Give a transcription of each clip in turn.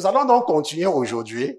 Nous allons donc continuer aujourd'hui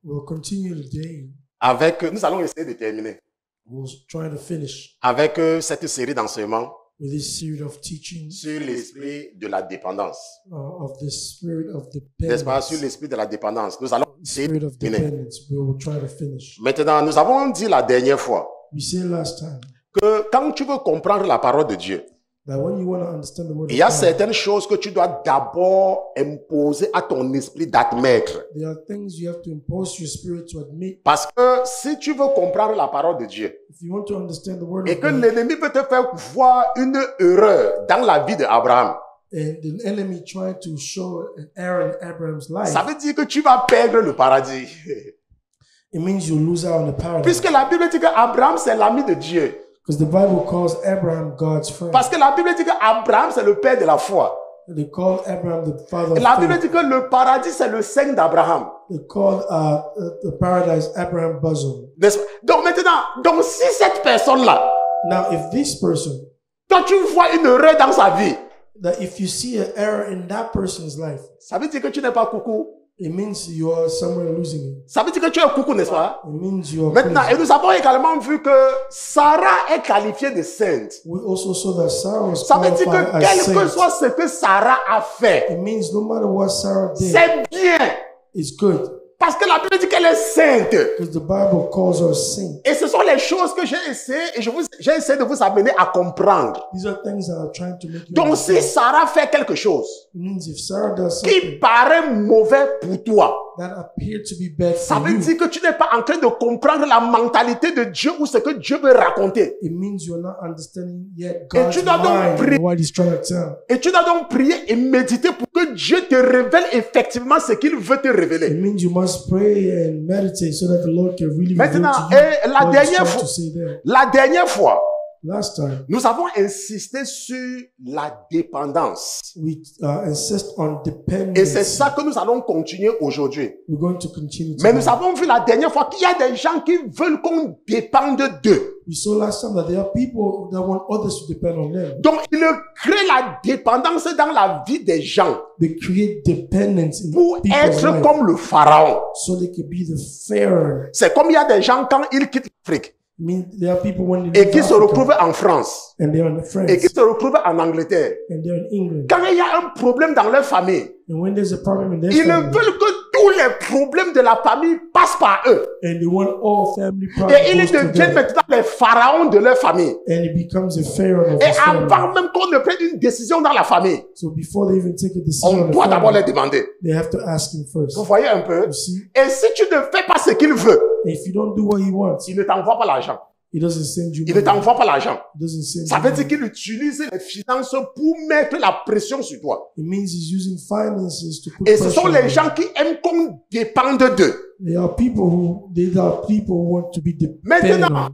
We'll continue today. avec, nous allons essayer de terminer We'll try to finish avec cette série d'enseignements with this series of teachings sur l'esprit de la dépendance. of the spirit of N'est-ce pas? Sur dependence. l'esprit de la dépendance. Nous allons essayer Spirit de of terminer. dependence. We will try to finish. Maintenant, nous avons dit la dernière fois We said last time que quand tu veux comprendre la parole de Dieu, that when you want to understand the word il y a of God, certaines choses que tu dois d'abord imposer à ton esprit d'admettre. there are things you have to impose your spirit to admit. Parce que si tu veux comprendre la parole de Dieu If you want to understand the word et of que God, l'ennemi peut te faire voir une erreur dans la vie d'Abraham, and the enemy trying to show an error in Abraham's life, ça veut dire que tu vas perdre le paradis. it means you lose out on the paradise. Puisque la Bible dit qu'Abraham, c'est l'ami de Dieu. Because the Bible calls Abraham God's friend. Parce que la Bible dit qu'Abraham, c'est le père de la foi. They call Abraham the father Et of la Bible faith. dit que le paradis, c'est le sein d'Abraham. They call the paradise Abraham's bosom. N'est-ce pas? Donc maintenant, donc si cette personne-là, Now, if this person, quand tu vois une erreur dans sa vie, that if you see an error in that person's life, ça veut dire que tu n'es pas coucou. it means you are somewhere losing it. Ça veut dire que tu es coucou, n'est-ce pas? It means you are Maintenant, et crazy. nous avons également vu que Sarah est qualifiée de sainte. We also saw that Sarah was Ça veut dire qualified que as quel que saint. soit ce que Sarah a fait, It means no matter what Sarah did, c'est bien. it's good. Parce que la Bible dit qu'elle est sainte. Because the Bible calls her saint. Et ce sont les choses que j'ai essayé, et j'ai essayé de vous amener à comprendre. These are things that are trying to make you Donc si understand. Sarah fait quelque chose It means if Sarah does qui something paraît mauvais pour toi, that appeared to be bad ça for veut you, dire que tu n'es pas en train de comprendre la mentalité de Dieu ou ce que Dieu veut raconter. it means you're not understanding yet Et God's tu dois donc mind prier. and what He's trying to tell. Et tu dois donc prier et méditer pour que Dieu te révèle effectivement ce qu'il veut te It révéler. means you must pray and meditate so that the Lord can really reveal Maintenant, to you et la what He's dernière trying fois, to say there. la dernière fois, Last time, nous avons insisté sur la dépendance. we insist on Et c'est dependence. ça que nous allons continuer aujourd'hui. We're going to continue Mais nous today. avons vu la dernière fois qu'il y a des gens qui veulent qu'on dépende d'eux. We saw last time that there are people that want others to depend on them. Donc, ils créent la dépendance dans la vie des gens They create dependence in pour people's être life comme le pharaon. so they can be the Pharaoh. C'est comme il y a des gens quand ils quittent l'Afrique I mean, there are people when they et leave qui se Africa retrouvent en France and they're in et France qui se retrouvent en Angleterre. and they're in England. Quand il y a un problème dans leur famille, And when there's a problem in their ils family, veulent que tous les problèmes de la famille passent par eux. and they want all family Et problems ils to deviennent them, maintenant les pharaons de leur famille. and it becomes a Pharaoh of Et his family. avant même qu'on ne prenne une décision dans la famille, So before they even take a decision on on the doit d'abord family, les demander. they have to ask him first. Vous voyez un peu? You see, Et si tu ne fais pas ce qu'il veut, and if you don't do what he wants, il ne t'envoie pas l'argent. he doesn't send you Il ne money. t'envoie pas l'argent. He doesn't send Ça you veut dire money. qu'il utilise les finances pour mettre la pression sur toi. It means he's using finances to put Et ce pressure sont on les you. gens qui aiment qu'on dépende d'eux. There are people who want to be dependent Maintenant,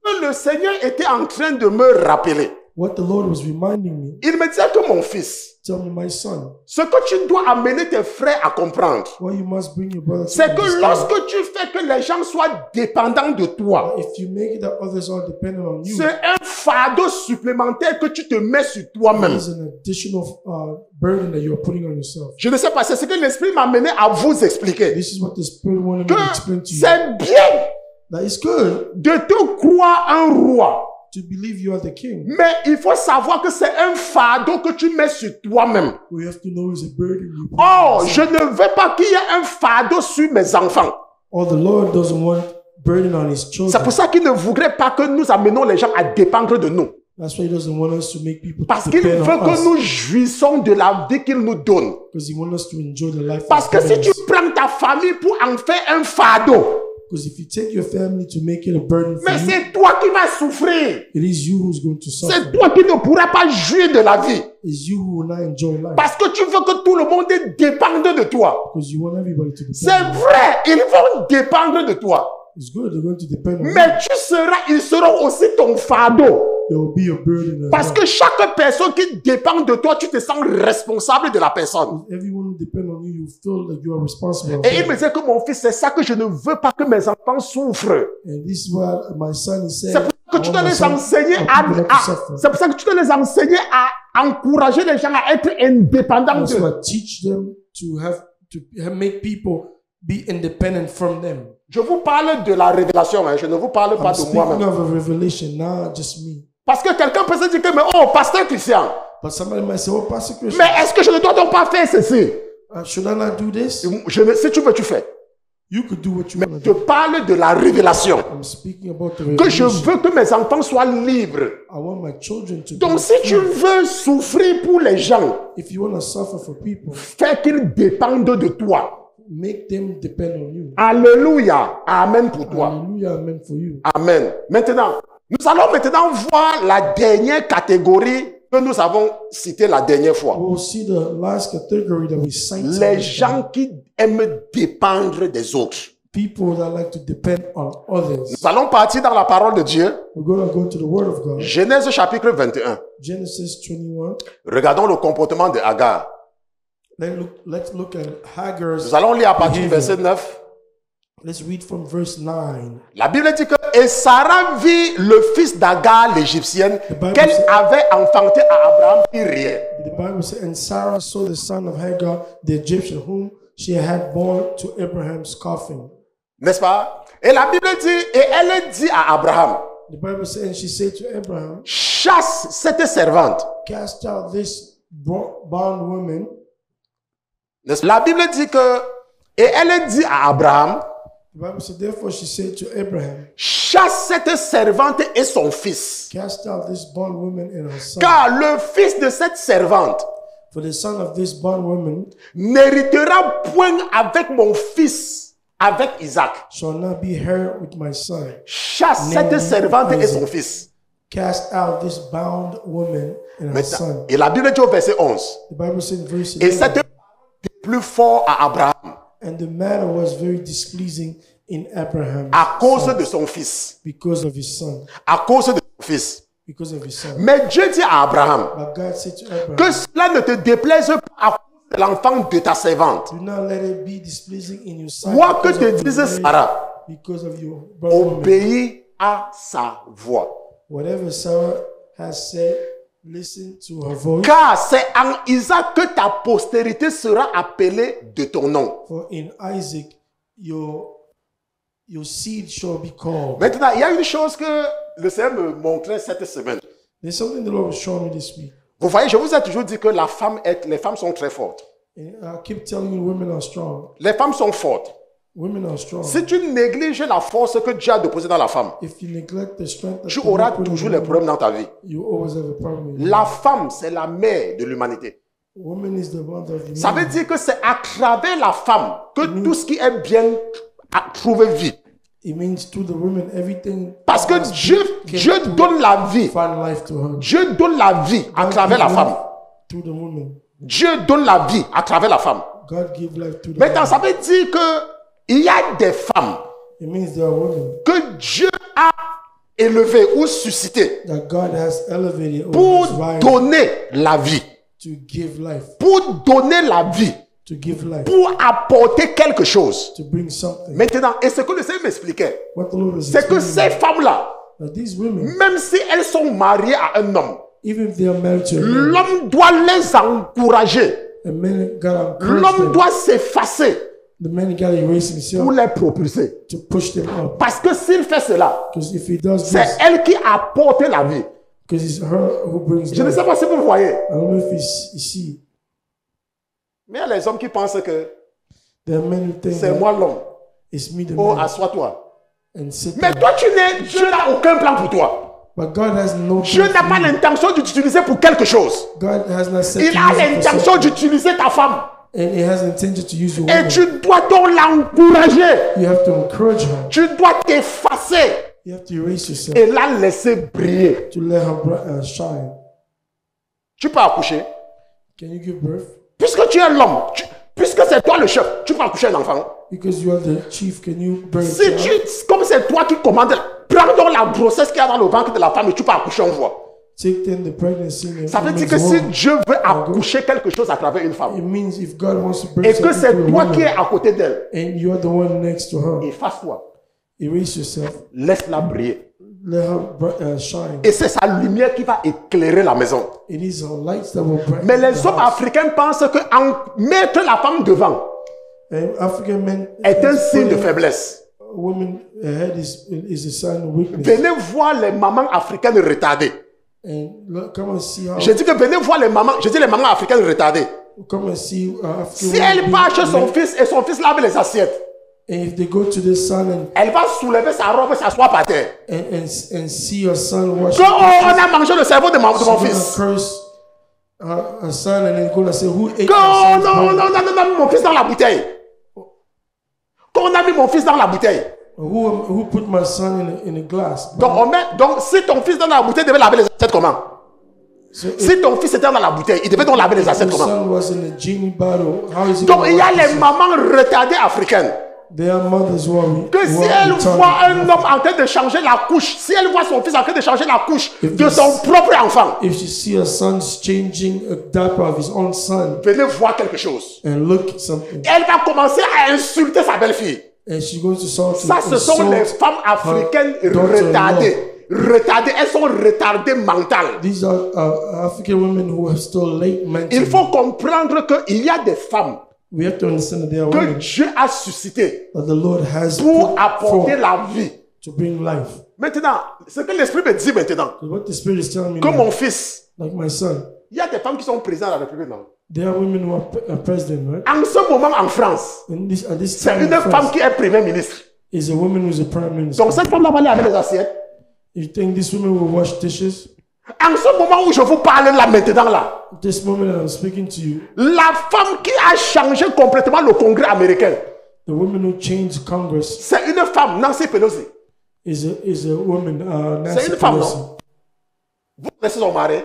on. le Seigneur était en train de me rappeler. What the Lord was reminding me, Il me disait que mon fils, tell me, my son, ce que tu dois amener tes frères à comprendre, what you must bring your brothers to c'est que understand. lorsque tu fais que les gens soient dépendants de toi, If you make it that others are dependent on you, c'est un fardeau supplémentaire que tu te mets sur toi-même. there's an additional burden that you're putting on yourself. Je ne sais pas, c'est ce que l'Esprit m'a amené à vous expliquer. This is what the Spirit wanted me Que to explain to you. c'est bien That it's good de te croire un roi, to believe you are the king. mais il faut savoir que c'est un fardeau que tu mets sur toi-même. We have to know it's a burden you put Oh, on je yourself. ne veux pas qu'il y ait un fardeau sur mes enfants. Or the Lord doesn't want burden on his C'est children. pour ça qu'il ne voudrait pas que nous amenons les gens à dépendre de nous. That's why he doesn't want us to make people Parce qu'il depend veut on us. que nous jouissons de la vie qu'il nous donne. Because he wants us to enjoy the life Parce que he's si given tu us. prends ta famille pour en faire un fardeau, Because if you take your family to make it a burden for mais you, c'est toi qui vas souffrir. it is you who's going to C'est suffer. toi qui ne pourras pas jouir de la vie. It's you who will not enjoy life. Parce que tu veux que tout le monde dépende de toi. Because you want everybody to C'est depend on you. vrai, ils vont dépendre de toi. It's good, they're going to depend on you. Mais ils seront aussi ton fardeau. There will be a burden as Parce well. que chaque personne qui dépend de toi, tu te sens responsable de la personne. Everyone who depends on you, you feel like you are responsible. Et il me disait que mon fils, c'est ça que je ne veux pas que mes enfants souffrent. And this is what my son is saying. C'est pour ça que tu I dois want my les son- enseigner our people not to suffer. c'est pour ça que tu dois les enseigner à encourager les gens à être indépendants That's d'eux. why I teach them to have to make people be independent from them. Je vous parle de la révélation, hein. Je ne vous parle pas I'm de speaking moi-même. of a revelation, not just me. Parce que quelqu'un peut se dire que, mais oh, pasteur Christian, But somebody might say, "Oh, Pastor Christian, mais est-ce que je ne dois donc pas faire ceci? should I not do this?" Si tu veux, tu fais. You could do what you Mais want je to do. parle de la révélation. I'm speaking about the Que je revelation. veux que mes enfants soient libres. I want my children to Donc be si tu free. veux souffrir pour les gens, If you want to suffer for people, fais qu'ils dépendent de toi. make them depend on you. Alléluia. Amen pour toi. Hallelujah, amen for you. Amen. Maintenant, nous allons maintenant voir la dernière catégorie que nous avons citée la dernière fois. We'll see the last category that we cited. Les gens qui aiment dépendre des autres. People that like to depend on others. Nous allons partir dans la parole de Dieu. We're going to go to the Word of God. Genèse chapitre 21. Genesis 21. Regardons le comportement de Agar. Let's look at Hagar's. Nous allons lire à partir du behavior. verset 9. Let's read from verse 9. La Bible dit que et Sarah vit le fils d'Agar l'égyptienne Bible qu'elle says- avait enfanté à Abraham qui riait. The Bible says, and Sarah saw the son of Hagar, the Egyptian, whom she had born to Abraham, scoffing. N'est-ce pas? Et la Bible dit, et elle dit à Abraham, The Bible says, and she said to Abraham, chasse cette servante. cast out this bondwoman. N'est-ce pas? La Bible dit que, et elle dit à Abraham, The Bible says, therefore she said to Abraham, chasse cette servante et son fils. cast out this bondwoman and her son. Car le fils de cette servante For the son of this bondwoman n'héritera point avec mon fils, avec Isaac. shall not be heir with my son. Chasse Name cette servante et Isaac. son fils. Cast out this bound woman and her Maintenant, son. et la Bible dit au verset 11. The Bible says in verse Et cette 11, était plus fort à Abraham and the matter was very displeasing in Abraham à cause de son fils. because of his son. À cause de son fils. Because of his son. Mais Dieu dit à Abraham But God said to Abraham, que cela ne te déplaise pas à cause de l'enfant de ta servante. do not let it be displeasing in your sight Quoi que because te of your dise marriage, Sarah, because of your bondwoman. obéis à sa voix. Whatever Sarah has said, listen to her voice. Car c'est en Isaac que ta postérité sera appelée de ton nom. For in Isaac your seed shall be called. Maintenant, il y a une chose que le Seigneur me montrait cette semaine. There's something the Lord was showing me this week. Vous voyez, je vous ai toujours dit que les femmes sont très fortes. And I keep telling you, women are strong. Les femmes sont fortes. Women are strong. Si tu négliges la force que Dieu a déposée dans la femme, If you neglect the strength that tu God auras put in toujours the les woman, problèmes dans ta vie. you always have a problem with it. La femme, c'est la mère de l'humanité. Woman is the mother of Ça veut humanity. dire que c'est à travers la femme que tout ce qui est bien a trouvé vie. It means to the woman everything. Parce que that's Dieu good Dieu came to donne la vie. find life to her. Dieu donne la vie à God travers la give femme. life to the woman. Dieu donne la vie à travers la femme. God give life to the Maintenant, woman. ça veut dire que il y a des femmes It means there are women que Dieu a élevées ou suscitées that God has elevated or pour has raised donner la vie. to give life, Pour donner la vie. to give life, Pour apporter quelque chose. to bring something. Maintenant, et ce que le Seigneur m'expliquait, What the Lord is c'est que ces explaining, femmes-là, that these women, même si elles sont mariées à un homme, even if they are married to a man, l'homme doit les encourager. a man got to encourage L'homme them. doit s'effacer The man got to erase pour himself les propulser. to push them up. Parce que s'il fait cela, Because if he does c'est this, elle qui apporte la vie. because it's her who brings Je ne life. sais pas si vous voyez, I don't know if you see. mais il y a les hommes qui pensent que There are many things c'est that moi l'homme. it's me the Oh, man assois-toi. and sit Mais down. toi, Dieu n'a aucun plan pour toi. But God has no Dieu plan n'a for pas you. l'intention de t'utiliser pour quelque chose. God has not set Il you a for l'intention something. d'utiliser ta femme. And he has intention to use your Et woman. tu dois donc l'encourager. You have to encourage her. Tu dois t'effacer You have to erase yourself et la laisser briller. to let her shine. Tu peux accoucher. Can you give birth? Puisque tu es l'homme, puisque c'est toi le chef, tu peux accoucher un enfant. Because you are the chief, can you birth a Si child? comme c'est toi qui commandes, prends donc la grossesse qu'il y a dans le ventre de la femme et tu peux accoucher en voix. Take then the pregnancy in Ça veut dire woman's que si womb. Dieu veut accoucher quelque chose à travers une It femme, means if God wants to birth et que something c'est to a toi qui es woman, à côté d'elle, and you are the one next to her, efface-toi, erase yourself, laisse-la briller. let her shine. Et c'est sa lumière qui va éclairer la maison. It is her lights that will brighten Mais the les hommes house. africains pensent que en mettre la femme devant, African men est un signe de faiblesse. Women head is a sign of weakness. Venez voir les mamans africaines retardées. And look, come and see how. Je dis que venez voir les mamans, je dis les mamans africaines retardées. Come and see African Si elle part chez son fils et son fils lave les assiettes, and if they go to the son elle va soulever sa robe et s'asseoir par terre. and see your son wash. Quand on a mangé le cerveau de mon fils. Curse her son and then go and say who ate Quand on a mis mon fils dans la bouteille. Quand on a mis mon fils dans la bouteille. Who put my son in a glass? Donc si ton fils dans la bouteille, il devait laver les assiettes comment? Si ton fils était dans la bouteille, il devait donc laver les assiettes comment? Son was in a genie bottle. How is he Donc il y a les mamans retardées africaines. There are mothers who are Que si elle voit un homme en train de changer la couche, si elle voit son fils en train de changer la couche de son propre enfant, if she see her son changing a diaper of his own son, venez voir quelque chose. and look at something, Elle va commencer à insulter sa belle-fille. and she goes to start to Ça, ce sont les insult femmes africaines retardées. Retardées, elles sont retardées mentales. These are African women who are still late mentally. Il faut comprendre qu'il y a des femmes We have to understand that there are que women Dieu a suscitées that the Lord has pour put apporter forth la vie. to bring life. Maintenant, ce que l'Esprit me dit maintenant, What the Spirit is telling me que now, mon fils, like my son, il y a des femmes qui sont présentes à la République. Non? there are women who are president, right? En ce moment en France, At this c'est time, une in femme France, qui est Premier ministre. is a woman who's a prime minister. Donc cette femme-là va aller avec les assiettes. You think this woman will wash dishes? En ce moment où je vous parle là maintenant là, This moment that I'm speaking to you, la femme qui a changé complètement le Congrès américain, the woman who changed Congress c'est une femme, Nancy Pelosi. is a woman, Nancy C'est une femme, Pelosi. non? Vous connaissez son mari?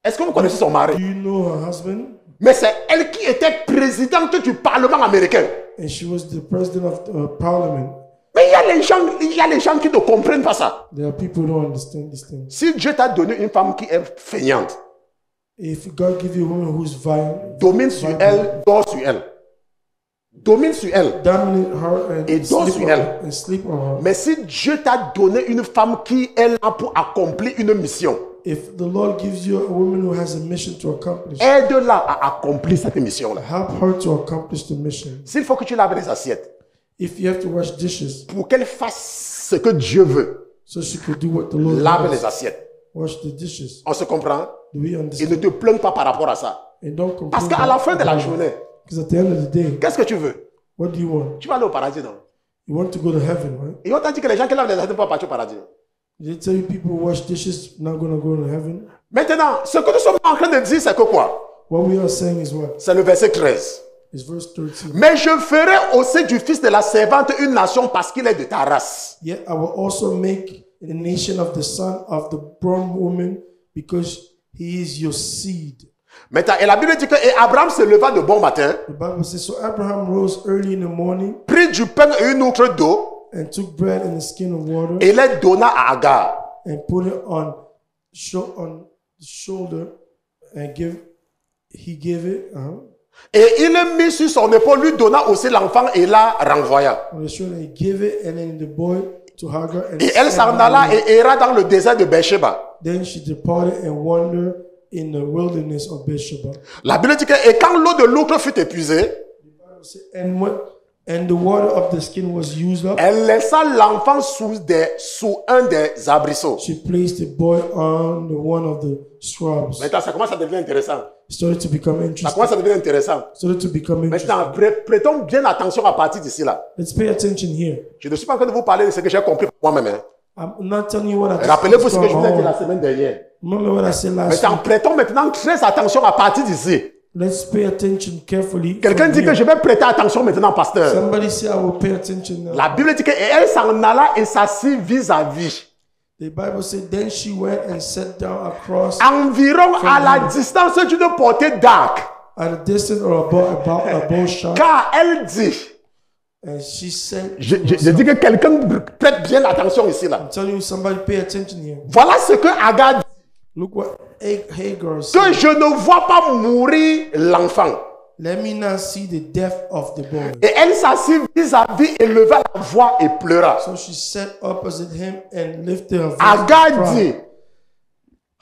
Est-ce que vous connaissez son mari? Do you know her husband? Mais c'est elle qui était présidente du Parlement américain. And she was the president of the parliament. Mais il y a les gens qui ne comprennent pas ça. There are people who don't understand these things. Si Dieu t'a donné une femme qui est feignante, If God give you a woman who's violent, domine sur elle, dors sur elle. Domine sur elle. dominate her Et dors sur elle. and sleep on her. Mais si Dieu t'a donné une femme qui est là pour accomplir une mission, If the Lord gives you a woman who has a mission to accomplish, aide-la à accomplir cette mission-là. help her to accomplish the mission. S'il faut que tu laves les assiettes If you have to wash dishes, pour qu'elle fasse ce que Dieu veut, so she could do what the Lord lave wants, les assiettes. wash the dishes. On se comprend? Do we Et understand? ne te plains pas par rapport à ça. And don't complain. Parce qu'à la fin de la journée, Because at the end of the day, qu'est-ce que tu veux? what do you want? Tu vas aller au paradis, non? You want to go to heaven, right? Et on t'a dit que les gens qui lavent les assiettes ne vont pas partir au paradis. Did they tell you people who wash dishes not going to go to heaven? Maintenant, ce que nous sommes en train de dire, c'est que quoi? What we are saying is what? C'est le verset 13. It's verse 13. Mais je ferai aussi du fils de la servante une nation parce qu'il est de ta race. Yet I will also make a nation of the son of the bondwoman because he is your seed. Maintenant, et la Bible dit que et Abraham se leva de bon matin, The Bible says, so Abraham rose early in the morning prit du pain et une outre d'eau and took bread in a skin of water et les donna à Agar. and put it on the shoulder and he gave it Et il le mit sur son épaule, lui donna aussi l'enfant et la renvoya. on the shoulder. He gave it and then the boy to Hagar. And Et elle s'en alla et erra dans le désert de Beersheba. Then she departed and wandered in the wilderness of Beersheba. La Bible dit que et quand l'eau de l'outre fut épuisée, And the water of the skin was used up, elle laissa l'enfant sous un des arbrisseaux. she placed the boy on one of the shrubs. Maintenant, ça commence à devenir intéressant. It started to become Ça interesting. commence à devenir intéressant. Started to become interesting. Maintenant, prêtons bien attention à partir d'ici là. Let's pay attention here. Je ne suis pas en train de vous parler de ce que j'ai compris moi-même. Hein. I'm not telling you what I Rappelez-vous ce que je saw vous ai dit on. la semaine dernière. Remember what I said last Maintenant, week. prêtons maintenant très attention à partir d'ici. Let's pay attention carefully. Quelqu'un from dit que here. je vais prêter attention maintenant, pasteur. Somebody say I will pay attention now. La Bible dit qu'elle s'en alla et s'assit vis-à-vis. The Bible said, then she went and sat down across Environ à la distance d'une portée d'arc. at a distance or about a bow shot. Car elle dit, And she said, je dis que quelqu'un prête bien attention ici là. I'm telling you, somebody pay attention here. Voilà ce que Agar dit, Look what Hagar said. que je ne vois pas mourir l'enfant. Let me not see the death of the boy. Et elle s'assit vis-à-vis et leva la voix et pleura. So she sat opposite him and lifted her voice. Agar and cried. dit,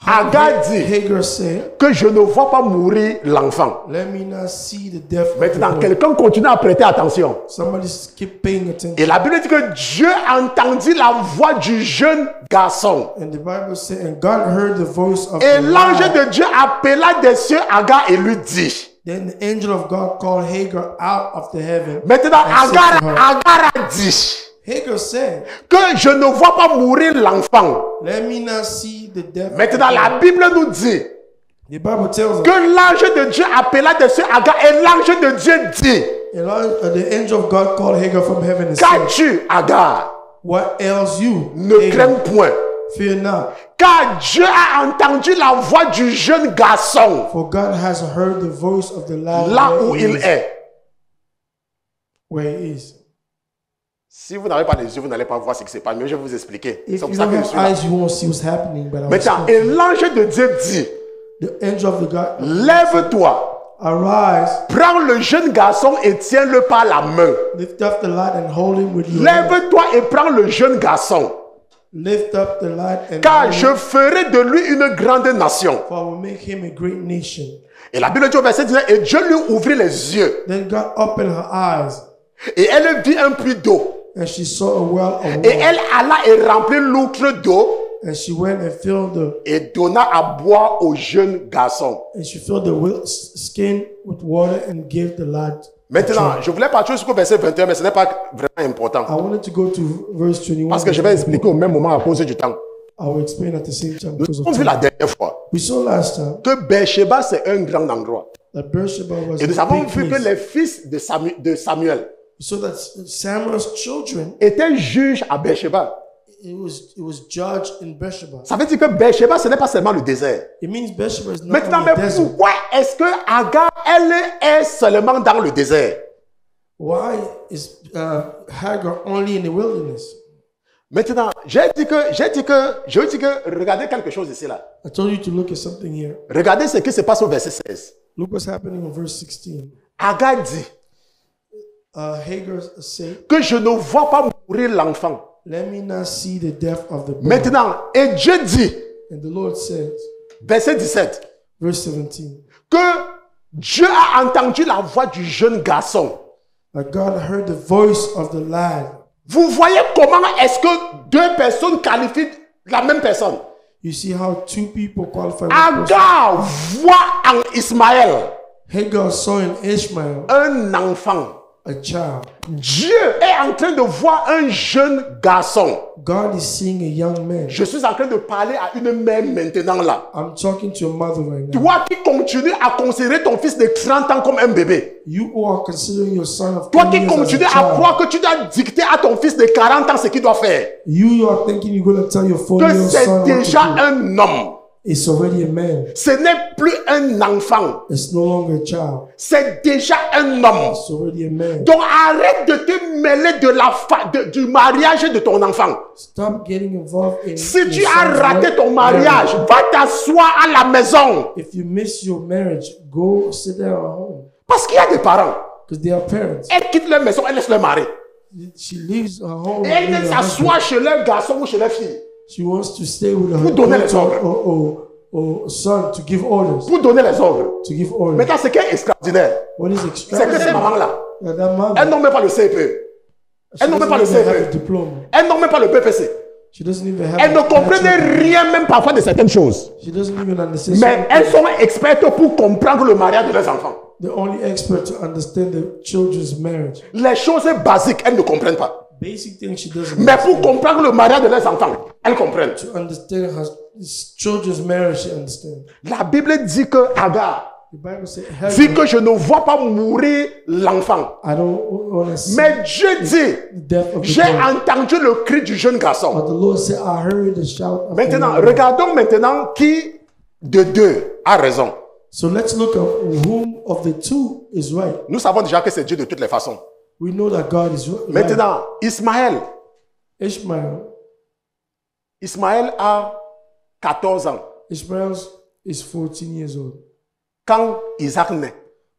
Agar dit Hagar said, que je ne vois pas mourir l'enfant. let me not see the death of the Maintenant, boy. quelqu'un continue à prêter attention. Somebody keep paying attention. Et la Bible dit que Dieu entendit la voix du jeune garçon. And the Bible said, and God heard the voice of Et the l'ange lad. de Dieu appela des cieux Agar et lui dit. Then the angel of God called Hagar out of the heaven. Maintenant, and said to her, Agar a dit Hagar said, que je ne vois pas mourir l'enfant. let me not see the death of Maintenant, the la boy. Bible nous dit The Bible tells us, que l'ange de Dieu appela des cieux Agar et l'ange de Dieu dit, the angel of God called Hagar from heaven and said, qu'as-tu, Agar? what ails you, Ne Hagar? crains point. Fear not, Car Dieu a entendu la voix du jeune garçon for God has heard the voice of the lad là where où he il is- est. where he is. Si vous n'avez pas les yeux, vous n'allez pas voir ce qui se passe. Mais je vais vous expliquer. If C'est you pour ça don't que je have suis là. eyes, you won't see what's happening. But I will Maintenant, speak. et l'ange de Dieu dit, The angel of the God, lève-toi, arise, prends le jeune garçon et tiens-le par la main. lift up the lad and hold him with your hand. Lève-toi et prends le jeune garçon, Lift up the lad and car hold je him, ferai de lui une grande nation. for I will make him a great nation. Et la Bible dit au verset 19, et Dieu lui ouvrit les yeux, Then God opened her eyes, et elle vit un puits d'eau. and she saw a well of Et water. elle alla et remplit l'outre d'eau, And she went and filled et donna à boire au jeune garçon. the skin with water and gave the lad. Maintenant, je voulais partir jusqu'au verset 21, mais ce n'est pas vraiment important. I wanted to go to verse 21. Parce que je vais expliquer au même moment à cause du temps. I will explain at the same time Nous because of avons vu time. la dernière fois We saw last time que Beersheba, c'est un grand endroit. that Beersheba was Et nous a avons big vu que place. les fils de Samuel We saw that Samuel's children, étaient juges à Beersheba. it was judged in Beersheba. Ça veut dire que Beersheba, ce n'est pas seulement le désert. It means Beersheba is not Maintenant, only mais desert. pourquoi est-ce que Agar, elle est seulement dans le désert? Why is Hagar only in the wilderness? Maintenant, je dis que, regardez quelque chose ici là. I told you to look at something here. Regardez ce qui se passe au verset 16. Look what's happening in verse 16. Agar dit Hagar said, que je ne vois pas mourir l'enfant. let me not see the death of the boy. Maintenant, et Dieu dit, And the Lord said, verset 17, verse 17, que Dieu a entendu la voix du jeune garçon. that God heard the voice of the lad. Vous voyez comment est-ce que deux personnes qualifient la même personne? You see how two people qualify one person. Agar voit en Ismaël Hagar saw in Ishmael un enfant. a child. Dieu est en train de voir un jeune garçon. God is seeing a young man. Je suis en train de parler à une mère maintenant là. I'm talking to a mother right now. Toi qui continues à considérer ton fils de 30 ans comme un bébé. You who are considering your son of Toi 10 qui years as a continues à child. croire que tu dois dicter à ton fils de 40 ans ce qu'il doit faire. You are thinking you're going to tell your Que 4-year-old c'est son what déjà to do. un homme. It's already a man. Ce n'est plus un enfant. It's no longer a child. C'est déjà un homme. It's already a man. Donc arrête de te mêler du mariage de ton enfant. Stop getting involved in Si your tu as son's raté ton marriage. mariage, va t'asseoir à la maison. If you miss your marriage, go sit there at home. Parce qu'il y a des parents. Because they are parents. Elles quittent leur maison, elles laissent leur mari. She leaves her home. Et and elles leaves viennent her s'asseoir husband. chez leur garçon ou chez leur fille. She wants to stay with her Pour donner les daughter ordres. or son to give orders. Pour donner les ordres. To give orders. Maintenant, ce qui est extraordinaire, What is c'est que ces extraordinary? mamans-là, That mother, elles n'ont même pas le CP. she elles n'ont même doesn't pas le even have a CP. diploma. Elles n'ont même pas le PPC. She doesn't even have Elles ne a comprennent bachelor. rien même parfois de certaines choses. She doesn't even understand. Mais elles sont expertes pour comprendre le mariage de leurs enfants. The only expert to understand the children's marriage. Les choses basiques, elles ne comprennent pas. Basic things she doesn't Mais pour understand. comprendre le mariage de leurs enfants, elles comprennent. To understand her children's marriage, she understands. La Bible dit que Agar The Bible says, dit que je ne vois pas mourir l'enfant. I don't want to see Mais Dieu dit, the death of the j'ai boy. entendu le cri du jeune garçon. But the Lord said, I heard the shout of the Maintenant, young man. regardons maintenant qui de deux a raison. So let's look at whom of the two is right. Nous savons déjà que c'est Dieu de toutes les façons. We know that God is right. Maintenant, Ismaël Ishmael a 14 ans is 14 years old quand Isaac naît.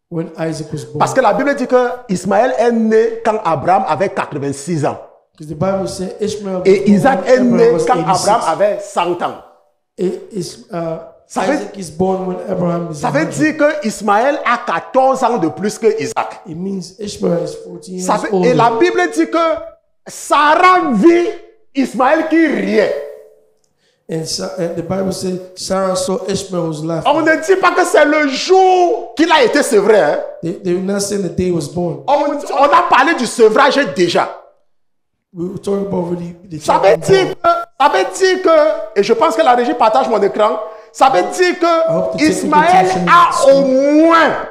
when Isaac was born. Parce que la Bible dit que Ismaël est né quand Abraham avait 86 ans. Because the Bible says Ishmael was Et born Isaac when est né Abraham was quand 86. Abraham avait 100 ans. Isaac is born when Abraham is Ça veut 100. dire que Ismaël a 14 ans de plus que Isaac. It means Ishmael is 14 years Et older. la Bible dit que Sarah vit Ismaël qui riait. And the Bible says Sarah saw Ishmael was laughing. On ne dit pas que c'est le jour qu'il a été sevré. Hein? They were not saying the day he was born. On a parlé du sevrage déjà. We were talking about really the Ça veut dire que, et je pense que la régie partage mon écran, ça veut dire que Ismaël a au moins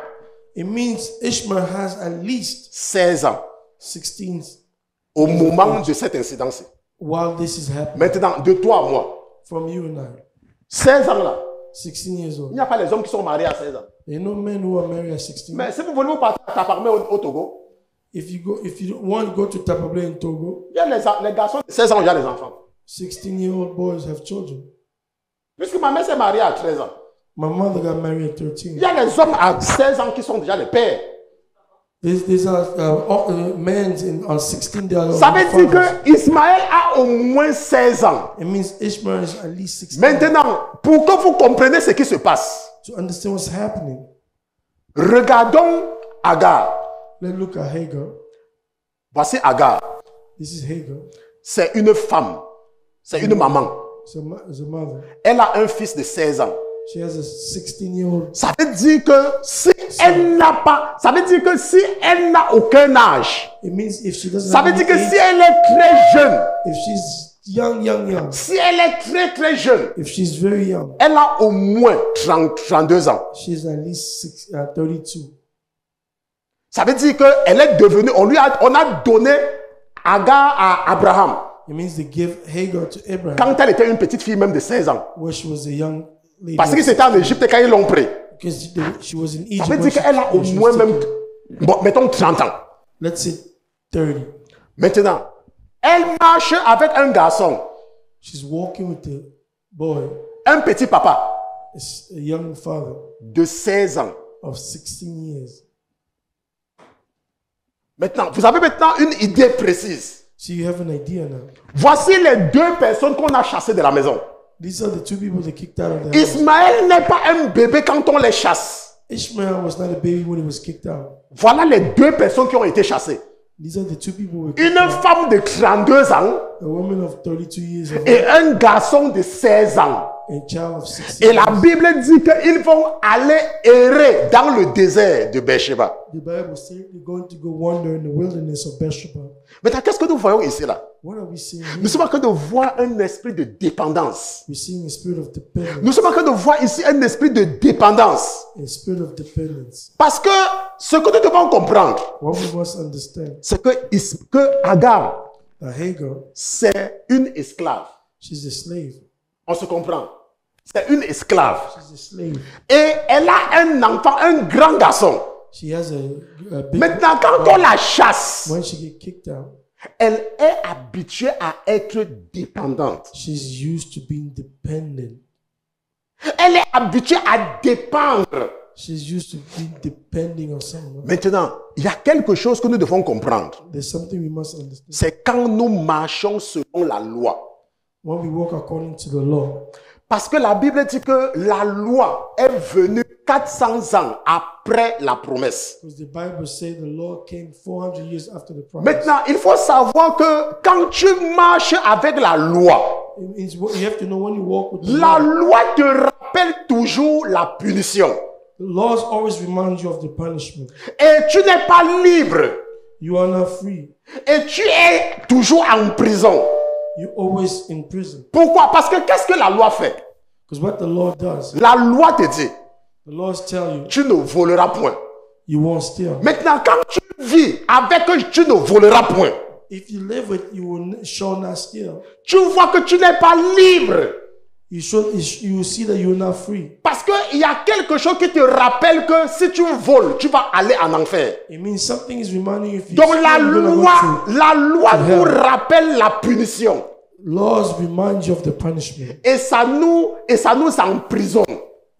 It means Ishmael has at least 16 ans 16 au moment de cette incidence. while this is happening. Maintenant, de toi à moi, From you and I, 16 ans là, 16 years il old. n'y a pas les hommes qui sont mariés à 16 ans. There are no men who are married at 16. Mais si vous voulez vous partir à Taparmé au Togo, If you want to go to Tapablé in Togo, il y a les garçons de 16 ans, il y a les enfants. 16-year-old boys have children. Puisque ma mère s'est mariée à 13 ans. My mother got married at Il 13. y a les hommes à 16 ans qui sont déjà les pères. These are men on 16. They are Ça veut dire fathers. que Ismaël a au moins 16 ans. It means Ishmael is at least 16. Maintenant, pour que vous compreniez ce qui se passe, To understand what's happening, regardons Agar. let's look at Hagar. Voici Agar. This is Hagar. C'est une femme. C'est une maman. It's a mother. Elle a un fils de 16 ans. She has a 16-year-old. Ça veut dire que si elle n'a pas, ça veut dire que si elle n'a aucun âge, It means if she doesn't ça have veut dire any que age, si elle est très jeune, if she's young, si elle est très jeune, if she's very young, elle a au moins 32 ans. she's at least 32. Ça veut dire qu'elle est devenue, on a donné Agar à Abraham It means they give Hagar to Abraham quand elle était une petite fille même de 16 ans. where she was a young lady. Parce que c'était en Égypte quand ils l'ont pris. Because she was in Ça Egypt. veut when dire qu'elle a au when she moins was même, taken. bon, mettons 30 ans. Let's say 30. Maintenant, elle marche avec un garçon, She's walking with the boy, un petit papa a young father de 16 ans. of 16 years. Maintenant, vous avez maintenant une idée précise. So you have an idea now. Voici les deux personnes qu'on a chassées de la maison. These are the two people that kicked out of the house. Ismaël n'est pas un bébé quand on les chasse. Ishmael was not a baby when he was kicked out. Voilà les deux personnes qui ont été chassées. These are the two people who were Une kicked out. femme de 32 ans A woman of 32 years of et un garçon de 16 ans. a child of 16 Et la years. Bible dit qu'ils vont aller errer dans le désert de Beersheba. The Bible says they're going to go wander in the wilderness of Beersheba. Maintenant, qu'est-ce que nous voyons ici là? What are we seeing Nous here? sommes en train de voir un esprit de dépendance. We're seeing a spirit of dependence. Nous sommes en train de voir ici un esprit de dépendance. A spirit of dependence. Parce que ce que nous devons comprendre, What we must understand c'est que Agar, that Hagar, c'est une esclave. she's a slave. On se comprend. C'est une esclave. She's a slave. Et elle a un enfant, un grand garçon. She has a big. Maintenant, quand on la chasse, When she get kicked out, elle est habituée à être dépendante. she's used to being dependent. Elle est habituée à dépendre. She's used to being depending on someone. Maintenant, il y a quelque chose que nous devons comprendre. There's something we must understand. C'est quand nous marchons selon la loi. When we walk according to the law, Parce que la Bible dit que la loi est venue 400 ans après la promesse. because the Bible says the law came 400 years after the promise. Maintenant, il faut savoir que quand tu marches avec la loi, It means you have to know when you walk with the la law, loi te rappelle toujours la punition. the laws always remind you of the punishment. Et tu n'es pas libre. You are not free. Et tu es toujours en prison. You're always in prison. Pourquoi? Parce que qu'est-ce que la loi fait? Because what the law does, La loi te dit, the laws tell you tu ne voleras point. you won't steal. Maintenant, quand tu vis avec que tu ne voleras point, If you live with, you shall not steal. tu vois que tu n'es pas libre. You will see that you're not free. Parce qu'il y a quelque chose qui te rappelle que si tu voles, tu vas aller en enfer. It means something is reminding you if you Donc steal, la you're gonna go loi, la loi to nous hell. rappelle la punition. Laws remind you of the punishment. Et ça nous emprisonne.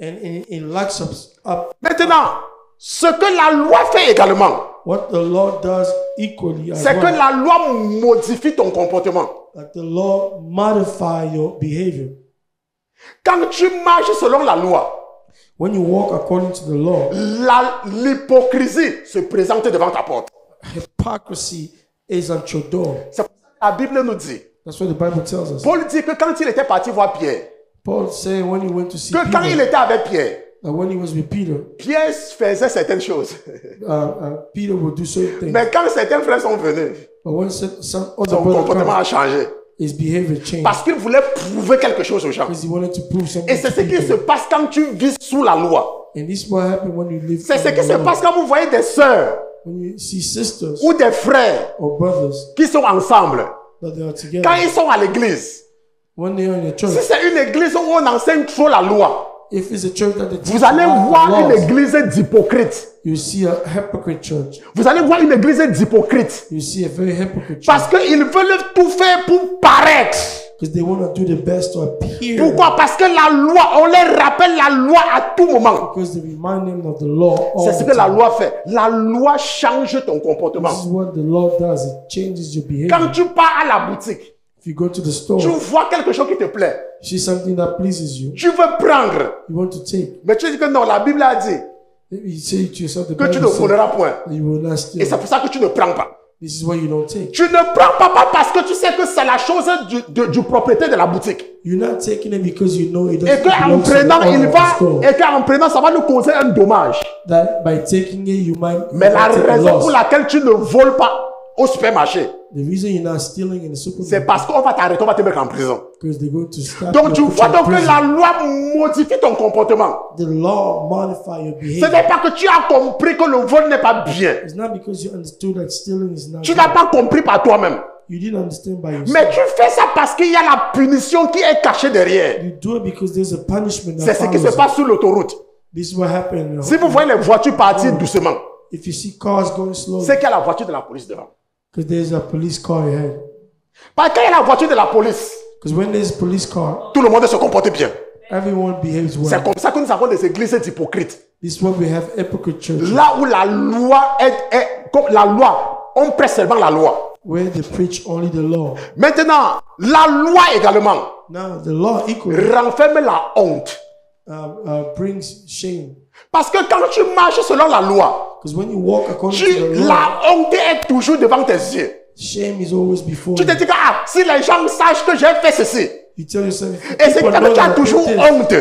And it locks us up. Maintenant, ce que la loi fait également, What the law does equally as c'est que well, la loi modifie ton comportement. that the law modify your behavior. Quand tu marches selon la loi, when you walk according to the law, l'hypocrisie se présente devant ta porte. hypocrisy is at your door. C'est pour ça que la Bible nous dit. That's what the Bible tells us. Paul dit que quand il était parti voir Pierre, Paul said when he went to see que quand il Peter, était avec Pierre, that when he was with Peter, Pierre faisait certaines choses. Peter would do certain things. Mais quand certains frères sont venus, But when some other son brother comportement come, a changé. his behavior changed Parce qu'il voulait prouver quelque chose aux gens. because he wanted to prove something Et c'est to ce qui se people. passe quand tu vis sous la loi. And this is what happened when you live C'est ce under qui the se law. passe quand vous voyez des sœurs When you see sisters ou des frères or brothers qui sont ensemble. that they are Quand together, ils sont à l'église, when they are in a si church, c'est une église où on enseigne trop la loi, if it's a church that they teach vous allez about voir the une laws, église d'hypocrites. you see a hypocrite church. Vous allez voir une église d'hypocrites. You see a very hypocrite church Parce qu'ils veulent tout faire pour paraître. because they want to do the best to appear. Pourquoi? Parce que la loi, on les rappelle la loi à tout moment. Because they remind them of the law all C'est ce the que la time. loi fait. La loi change ton comportement. This is what the law does. It changes your behavior. Quand tu pars à la boutique, If you go to the store, tu vois quelque chose qui te plaît. you see something that pleases you, Tu veux prendre. you want to take. Mais tu dis que non, la Bible a dit Maybe you say to yourself, the que tu Bible ne says voleras point. that you will not Et steal. c'est pour ça que tu ne prends pas. This is why you don't take. Tu ne prends pas parce que tu sais que c'est la chose du propriétaire de la boutique. You're not taking it because you know it Et doesn't qu'en belong to the prenant, owner il of va, the store. et qu'en prenant, ça va nous causer un dommage. That by taking it, you might Mais la take a raison loss. pour laquelle tu ne voles pas au supermarché, The reason you're not stealing in the c'est supermarket parce qu'on va t'arrêter, on va te mettre en prison. because they're going to stop Donc you tu and put vois you in donc que prison. la loi modifie ton comportement. The law modify your Ce behavior. n'est pas que tu as compris que le vol n'est pas bien. It's not because you understood that stealing is not Tu good. n'as pas compris par toi-même. You didn't understand by yourself. Mais tu fais ça parce qu'il y a la punition qui est cachée derrière. You do it because there's a punishment C'est that ce qui se follows it. passe sur l'autoroute. This is what happened. Si vous voyez les voitures partir doucement, If you see cars going slow, c'est qu'il y a la voiture de la police devant. because there's a police car ahead. Parce que quand il y a la voiture de la police, Because when there's a police car, tout le monde se comporte bien. everyone behaves C'est well. comme ça que nous avons des églises d'hypocrites. This is why we have hypocrite churches, Là où la loi est comme la loi, on prête seulement la loi. where they preach only the law. Maintenant, la loi également Now, the law equally renferme la honte. brings shame. Parce que quand tu marches selon la loi, Because when you walk according to the law, la honte est toujours devant tes yeux. shame is always before Tu te you. dis que si les gens sachent que j'ai fait ceci, You tell yourself, if et c'est people que know tu as that I toujours did this, honte.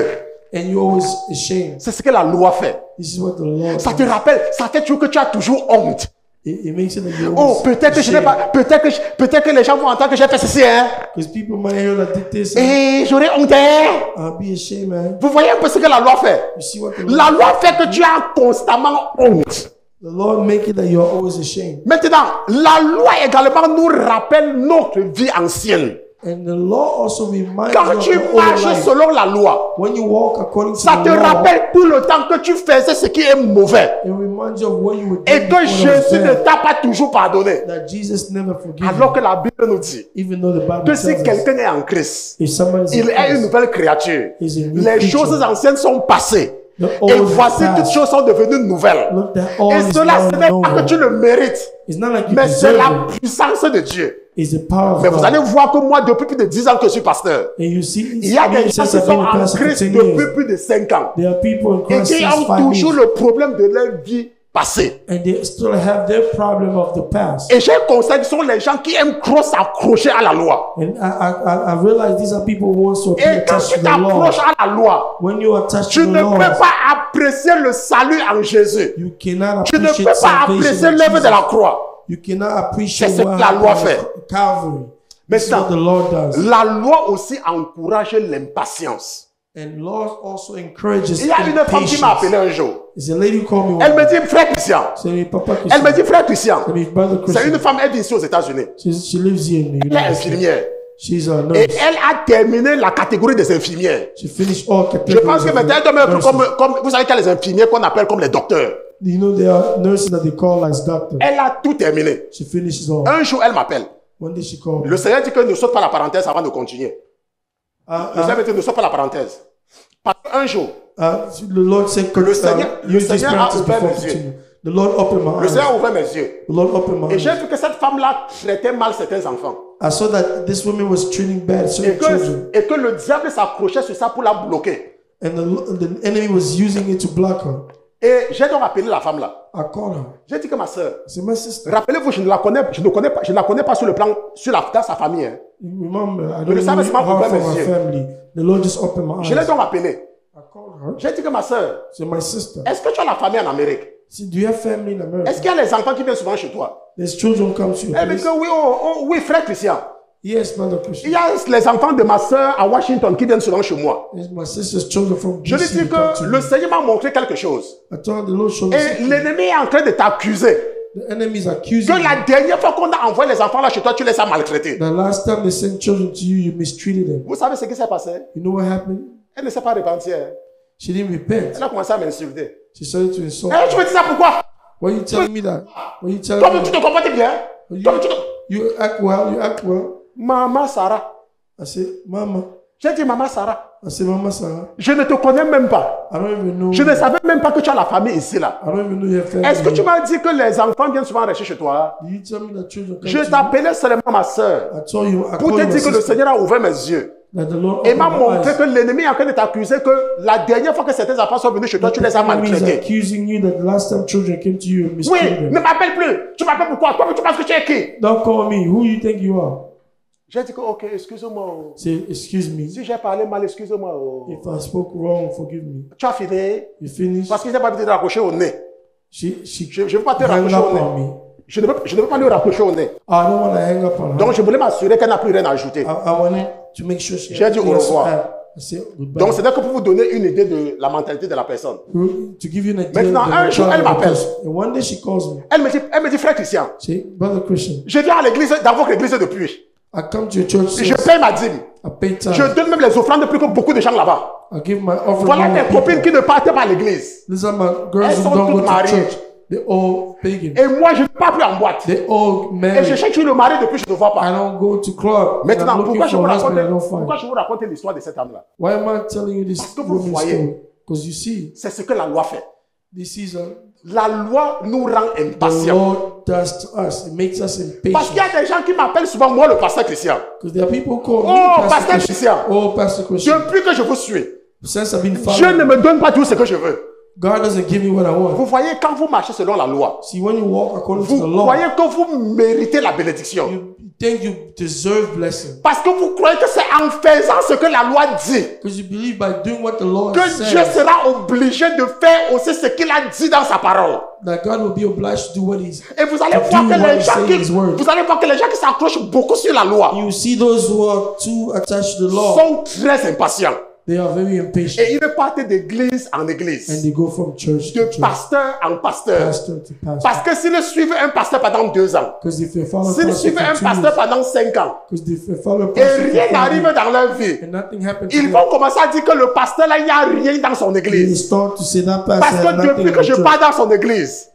and you're always ashamed. C'est ce que la loi fait. This is what the law Ça te does. rappelle, ça fait toujours que tu as toujours honte. It makes it that you're Oh, always peut-être que je n'ai pas, peut-être que les gens vont entendre que j'ai fait ceci, hein. Because people might hear that I did this, and Et j'aurais honte, hein. I'll be ashamed, man. Vous voyez un peu ce que la loi fait. You see what La loi fait que tu as constamment honte. the Lord make it that you're always ashamed. Maintenant, la loi également nous rappelle notre vie ancienne. And the law also reminds Quand you of tu your old marches life. selon la loi, When you walk according to ça the te law, rappelle tout le temps que tu faisais ce qui est mauvais. it reminds you of what you were Et doing que before that was Jésus ne bad. t'a pas toujours pardonné. That Jesus never forgives Alors you. que la Bible nous dit Even though the Bible que si tells us, quelqu'un est en Christ, if someone is il in est une Christ, nouvelle créature. is a new Les creature. choses anciennes sont passées. The Et old voici has toutes passed. choses sont devenues nouvelles. Look, that all Et is cela, now ce n'est pas que known. tu le mérites, It's not like you mais c'est deserve la it. puissance de Dieu. It's the power of Mais vous allez God. voir que moi, depuis plus de 10 ans que je suis pasteur, And you see, il y a des gens since qui I've sont been a en pastor for Christ 10 depuis years, plus de 5 ans there are people in et Christ qui since ont 5 toujours years, le problème de leur vie passée. and they still have their problem of the past. Et j'ai constate que ce sont les gens qui aiment trop s'accrocher à la loi. And I realize these are people who want to be Et quand attached tu to the law. t'approches à la loi, When you attach tu to the ne peux law, pas apprécier le salut en Jésus. you cannot Tu ne peux appreciate pas apprécier salvation of l'œuvre de la Jesus. croix. You cannot appreciate C'est ce what que la loi happened fait. at Calvary. This is what the Maintenant, Lord does. la loi aussi encourage l'impatience. And Lord also encourages Il y a une femme qui m'a appelé impatience. un jour. There's a lady who called me Elle one me dit, frère Christian. Say, Papa Elle me Christian. dit, frère Christian. I mean, Brother C'est une Christian. femme, elle vit ici aux États-Unis. She lives here in the Elle est United States. infirmière. She's a Et nurse. elle a terminé la catégorie des infirmières. She finished all Je categories pense que of maintenant, elle doit me nurses. comme vous savez qu'il y a les infirmières qu'on appelle comme les docteurs. You know, there are nurses that they call as doctors. Elle a tout terminé. She finishes all. Un jour, elle m'appelle. One day she called me. Le Seigneur dit que ne saute pas la parenthèse avant de continuer. Le Seigneur dit ne saute pas la parenthèse. Parce qu'un jour, The Lord said, use this Seigneur a parenthesis ouvert before mes yeux. continue. The Lord opened my le eyes. Seigneur a ouvert mes yeux. The Lord opened my Et j'ai eyes. vu que cette femme-là traitait mal certains enfants. I saw that this woman was treating bad certain children. Et que le diable s'accrochait sur ça pour la bloquer. And the enemy was using it to block her. Et j'ai donc appelé la femme là. I called her. J'ai dit que ma soeur, I said, my sister, rappelez-vous, je ne la connais pas sur le plan, dans sa famille. Hein. remember, I Mais le don't know Saint-Esprit m'a her ouvert from mes my yeux. family. The Lord just opened my Je l'ai eyes. donc appelée. I called her. J'ai dit que ma soeur, I said, my sister, est-ce que tu as la famille en Amérique? I said, do you have family in America? Est-ce qu'il y a les enfants qui viennent souvent chez toi? There's children come to your Elle me dit place. que oui, oui, frère Christian. Yes, brother Il Christian. y a les enfants de ma soeur à Washington qui viennent souvent chez moi. It's my sister's children from Je lui DC dis to come que to le me. Seigneur m'a montré quelque chose. I told the Lord showed me Et something. l'ennemi est en train de t'accuser. The enemy is accusing Que you. la dernière fois qu'on a envoyé les enfants là chez toi, tu les as maltraités. The last time they sent children to you, you mistreated them. Vous savez ce qui s'est passé? You know what happened? Elle ne s'est pas repentie. Hein. She didn't repent. Elle a commencé à m'insulter. She started to insult. Eh, tu me dis ça pourquoi? Why are you telling me that? Why are you telling Toi, me tu that? te comportes bien. Toi, tu te... You act well. You act well. Maman Sarah. I said, Mama. J'ai dit Maman Sarah. I said, Mama Sarah. Je ne te connais même pas. I don't even know. Je ne savais même pas que tu as la famille ici là. I don't even know your family. Est-ce que tu m'as dit que les enfants viennent souvent rester chez toi? Did you tell me that children come Je to you? t'appelais seulement ma soeur I told you. I pour called te you my dire que le sister. Seigneur a ouvert mes yeux. That the Lord Et opened m'a my montré eyes. que l'ennemi est en train de t'accuser que la dernière fois que certains enfants sont venus chez toi, tu les as The enemy is maltraités. accusing you that the last time children came to you, you Oui, mistreated ne them. m'appelle plus. Tu m'appelles pourquoi? Toi, tu penses que tu es qui? Don't call me. Who you think you are? J'ai dit que, ok, excuse-moi. Oh. Say, excuse me. Si j'ai parlé mal, excuse-moi. Oh. If I spoke wrong, forgive me. Tu as fini? You finished? Parce qu'il n'a pas envie de te raccrocher au nez. She Je ne veux pas te hung raccrocher up au nez. on me. Je ne veux pas lui raccrocher au nez. I don't want to hang up on her. Donc, je voulais m'assurer qu'elle n'a plus rien à ajouter. I wanted to make sure she J'ai dit au revoir. I said goodbye. Donc, c'était que pour vous donner une idée de la mentalité de la personne. To give you an idea. Maintenant, of the un jour, elle mentality of the m'appelle. person. And one day she calls me. Elle me dit, frère Christian, Say, Brother Christian, je viens à l'église, dans votre église depuis. I come to your church. Je Since paye ma dîme. I pay time. Je donne même les offrandes plus que beaucoup de gens là-bas. I give my offering. Voilà to mes people. copines qui ne partent pas à l'église. These are my girls Elles who sont don't go toutes to mariées. church. They're all pagan. Et moi, je ne pars plus en boîte. They all Et je married. cherche le mari depuis, je ne vois I pas. don't go to club. And Maintenant, I'm looking pourquoi je, vous for a husband I raconte, don't find. pourquoi je vous raconte l'histoire de cette âme-là? Why am I telling you this que vous woman's voyez. story? Because you see, C'est ce que la loi fait. this is La loi nous rend the impatients. Lord does to us. It makes us Parce qu'il y impatient. a des gens qui m'appellent souvent, moi, le pasteur Christian. Because there are people who call Oh, me Pasteur Pastor Christian. Christian. Oh, Pastor Christian. Depuis que je vous suis, Since I've been Dieu following, ne me donne pas tout ce que je veux. God doesn't give me what I want. Vous voyez, quand vous marchez selon la loi, See, when you walk according to vous the law, croyez que vous méritez la bénédiction. you think you deserve blessing. Parce que vous croyez que c'est en faisant ce que la loi dit Because you believe by doing what the Lord que Dieu says sera obligé de faire aussi ce qu'il a dit dans sa parole. that God will be obliged to do what He's. Et vous allez To voir do que what les he gens say qui, in his word. vous allez voir que les gens qui s'accrochent beaucoup sur la loi You see those who are too attached to the law, sont très impatients. they are very impatient. Et ils partent d'église en And église, they go from church de to church, pasteur en pasteur. pastor to pastor. Parce que s'ils suivent un pasteur pendant 2 ans, Because if they follow s'ils pastor suivent un for 2 pasteur years, pendant 5 ans, because if they follow et pastor rien for 5 n'arrive years, dans leur vie, and nothing happens to ils them, vont commencer à dire que le pasteur là, il n'y a rien dans son they église. start to say that Parce pastor has que nothing depuis in que the je church. pars dans son église,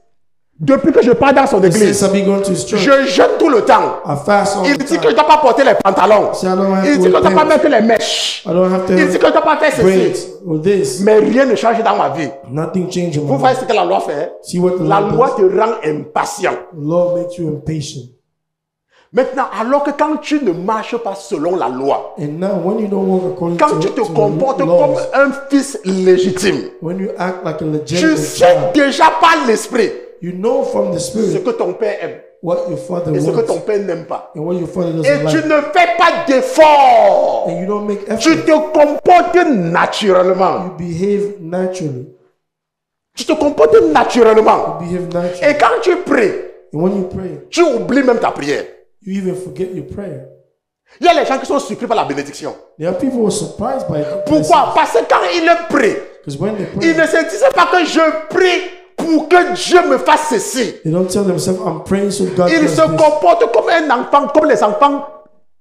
depuis que je pars dans son église, Since I've been going to his church, je jeûne tout le temps. I fast all Il the dit que je time. ne dois pas porter les pantalons. See, I don't have Il to dit que je ne wear dois pas pants. mettre les mèches. I don't have to Il dit que je ne dois pas faire have braids ceci. or this. Mais rien ne change dans ma vie. Nothing changes in my Vous life. voyez ce que la loi fait? See what the La Lord loi does? te rend impatient. The Lord makes you impatient. Maintenant, alors que quand tu ne marches pas selon la loi, And now, when you don't walk according quand tu te to comportes the comme laws, un fils légitime, when you act like a tu legitimate sais child, déjà par l'esprit you know from the ce Spirit que ton père aime what your father et ce que wants ton père n'aime pas. and what your father Et doesn't tu like. ne fais pas d'effort. And you don't make Tu effort. te comportes naturellement. You behave naturally. Tu te comportes naturellement. You behave naturally. Et quand tu pries, And when you pray, tu oublies même ta prière. you even forget your prayer. Il y a les gens qui sont surpris par la bénédiction. There are people who are surprised by it. Pourquoi? Parce que quand ils prient, Because when they ils pray, ne se disent pas que je prie pour que Dieu me fasse ceci. they don't tell themselves, I'm praying so God Ils does se this. comportent comme un enfant, comme les enfants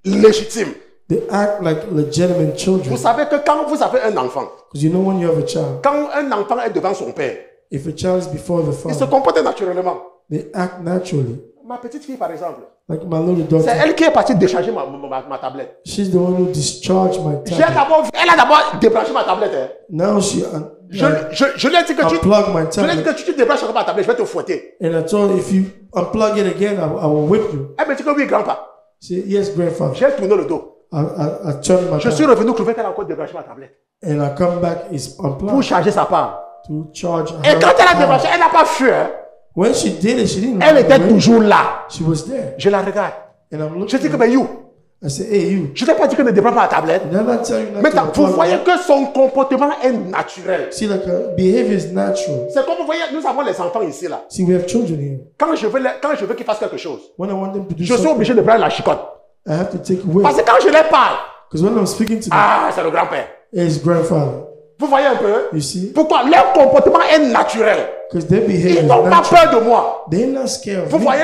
légitimes. They act like legitimate Vous children. savez que quand vous avez un enfant, Because you know when you have a child, quand un enfant est devant son père, if a child is before the il se father, comporte naturellement. they act naturally. Ma petite fille, par exemple, Like my little c'est daughter, elle qui est partie décharger ma tablette. she's the one who discharged my Elle tablet. a d'abord débranché ma tablette. Hein. Now she Je lui ai dit que tu, unplugged my je lui ai dit tablet. que tu débranches ma tablette, je vais te fouetter. And I told her, if you unplug it again, I will whip you. Elle me dit que oui, grand-papa. She said, yes, grandfather. J'ai tourné le dos. I turned my Je suis back. revenu trouver qu'elle a encore débranché ma tablette And I come back, it's pour unplugged charger sa part. to charge Et her quand elle a power. débranché, elle n'a pas fui. Hein. When she did it, she didn't Elle run était away. toujours là. She was there. Je la regarde. And I'm Je looking dis que, at mais her. you, I said, hey, you. je t'ai pas dit que ne débranche pas la tablette. Did I not tell you not Maintenant, to vous unplug voyez it? que son comportement est naturel. See, like, behavior is natural. C'est comme vous voyez, nous avons les enfants ici là. See, we have children here. Quand je veux qu'ils fassent quelque chose, When I want them to do je suis something, obligé de prendre la chicotte. I have to take away. Parce que quand je les parle, Because when I'm speaking to them, ah, c'est le grand-père. it's grandfather. Vous voyez un peu? You see? Pourquoi? Leur comportement est naturel. Because their behavior Ils is n'ont pas natural. peur de moi. They're not scared of Vous me. voyez?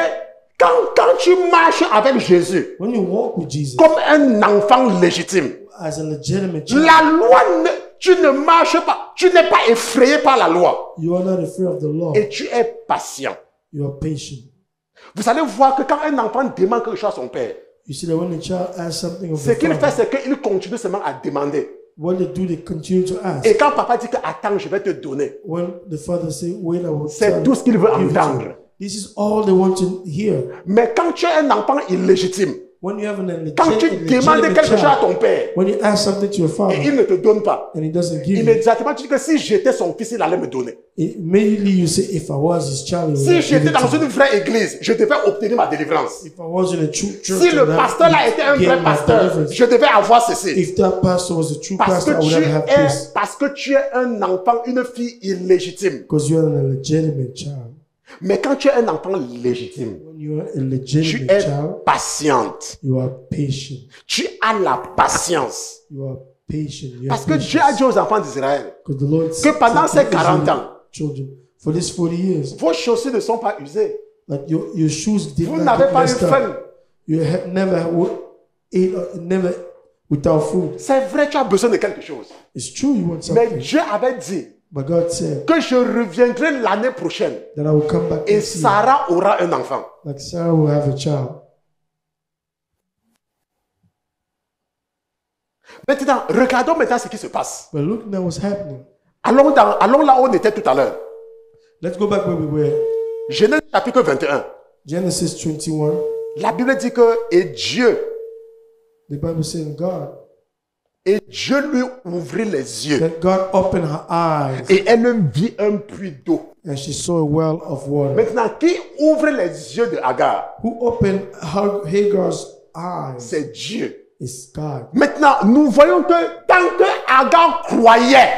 Quand tu marches avec Jésus When you walk with Jesus comme un enfant légitime, as a legitimate child, la loi, tu ne marches pas, tu n'es pas effrayé par la loi you are not afraid of the law. et tu es patient. You are patient. Vous allez voir que quand un enfant demande quelque chose à son père, You see that when the child asks something of ce the qu'il fait, father, c'est qu'il continue seulement à demander. what they do, they continue to ask. Et quand papa dit que attends, je vais te donner, When the father say, wait, I will c'est tell tout you, ce qu'il veut give it to you. entendre. This is all they want to hear. Mais quand tu es un enfant illégitime, When you have an quand tu demandes legitimate quelque chose à child, ton père when you ask something to your et father il ne te donne pas, and he doesn't give you, immédiatement tu dis que si j'étais son fils, il allait me donner. immediately you say, if I was his child, he would Si give j'étais it dans to me. une vraie église, je devais obtenir ma délivrance. If I was in a true church, Si le and I pasteur là était un get vrai my pasteur, deliverance, je devais avoir ceci. if that pastor was a true Parce pastor, I que, would have this. parce que tu es un enfant, une fille illégitime. Because you are a legitimate child. Mais quand tu es un enfant légitime, When you are a tu legitimate es child, patiente. you are patient. Tu as la patience. You are patient. You Parce have que patience. Dieu a dit aux enfants d'Israël Because the Lord que pendant said ces to 40 Israel ans, children, for these 40 years, vos chaussures ne sont pas usées. like your shoes did Vous not n'avez get pas eu messed faim. up. You have never ate, never without food. C'est vrai, tu as besoin de quelque chose. It's true you want Mais something. Dieu avait dit But God said que je reviendrai l'année prochaine that I will come back et next year. Sarah aura un enfant. Like Sarah will have a child. Maintenant, regardons maintenant ce qui se passe. But look now what's happening. Allons là où on était tout à l'heure. Let's go back where we were. Genèse chapitre 21. Genesis 21. La Bible dit que et Dieu lui ouvrit les yeux that God opened her eyes et elle vit un puits d'eau. and she saw a well of water. Maintenant, qui ouvre les yeux de Hagar? Who opened Hagar's eyes C'est Dieu. is God. Maintenant, nous voyons que tant que Hagar croyait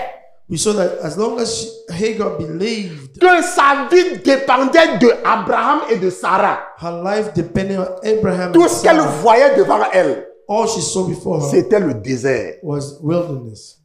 We saw that as long as Hagar believed, que sa vie dépendait de Abraham et de Sarah, her life depended on Abraham tout and ce qu'elle Sarah. voyait devant elle, All she saw before her c'était le désert. was wilderness.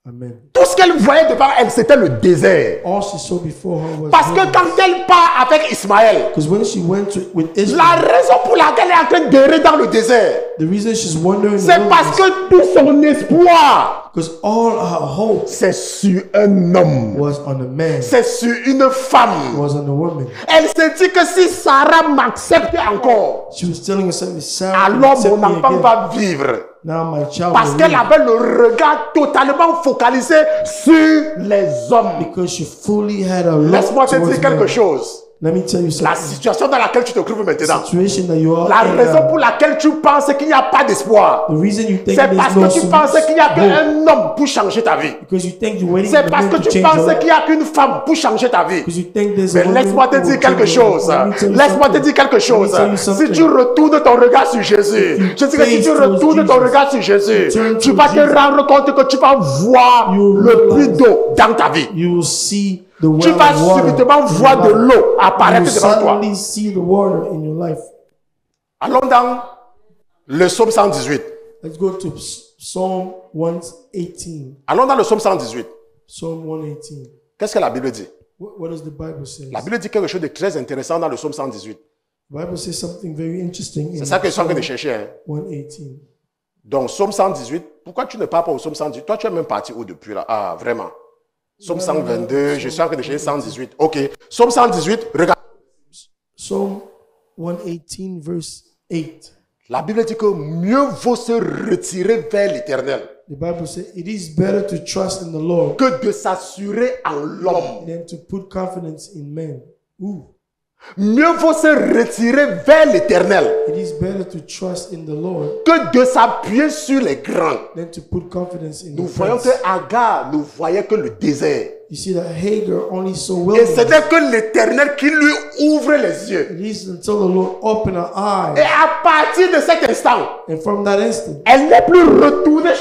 Amen. Tout ce qu'elle voyait devant elle, c'était le désert. All she saw before her was Parce que wilderness. quand elle part avec Ismaël, Because when she went with la Israel, raison pour laquelle elle est en train d'errer dans le désert, the reason she's wandering in the c'est parce wilderness, que tout son espoir, because all her hope c'est sur un homme, was on a man, c'est sur une femme. was on a woman. Elle s'est dit que si Sarah m'accepte encore, She was telling herself, if Sarah can alors accept mon me enfant again, va vivre. now my child Parce will qu'elle live. avait le regard totalement focalisé sur les hommes. Because she fully had a look Laisse-moi te towards dire quelque men. chose. Let me tell you La something. situation dans laquelle tu te trouves maintenant, Situation that you are la in raison now, pour laquelle tu penses qu'il n'y a pas d'espoir, the reason you think c'est there's parce no que tu penses qu'il n'y a hope, qu'un homme pour changer ta vie. because you think you're waiting C'est for the parce man que to tu change your penses life, qu'il n'y a qu'une femme pour changer ta vie. because you think there's a Mais woman laisse-moi te who will dire quelque change your life. chose. Let me tell you Laisse-moi te something. dire quelque chose. Let me tell you Si something. tu retournes ton regard sur Jésus, je dis que si tu retournes ton regard sur Jésus, tu vas te rendre compte que tu vas voir le puits d'eau dans ta vie. You will see the well Tu vas of water subitement in voir your de life. l'eau You apparaître will devant toi. suddenly see the water in your life. Allons dans le psaume 118. Let's go to Psalm 118. Allons dans le psaume 118. Psalm 118. Qu'est-ce que la Bible dit? What does the Bible say? La Bible dit quelque chose de très intéressant dans le psaume 118. The Bible says something very interesting in C'est ça que je suis en train de Psalm chercher. Hein. 118. Donc, psaume 118. Pourquoi tu ne parles pas au psaume 118? Toi, tu es même parti où depuis là? Ah, vraiment. Psaume 122. Je suis en train de chercher 118. Ok. Psaume 118. Regarde. Psalm 118 verse 8. La Bible dit que mieux vaut se retirer vers l'éternel The Bible says it is better to trust in the Lord que de s'assurer en l'homme. than to put confidence in men. Ooh. Mieux vaut se retirer vers l'Éternel It is better to trust in the Lord que de s'appuyer sur les grands. than to put confidence in Nous the voyons prince. que Agar ne voyait que le désert. You see that Hagar only saw Et wilderness. c'était que l'Éternel qui lui ouvre les yeux. It is until the Lord opened her Et eyes, à partir de cet instant, and from that instant, elle n'est plus retournée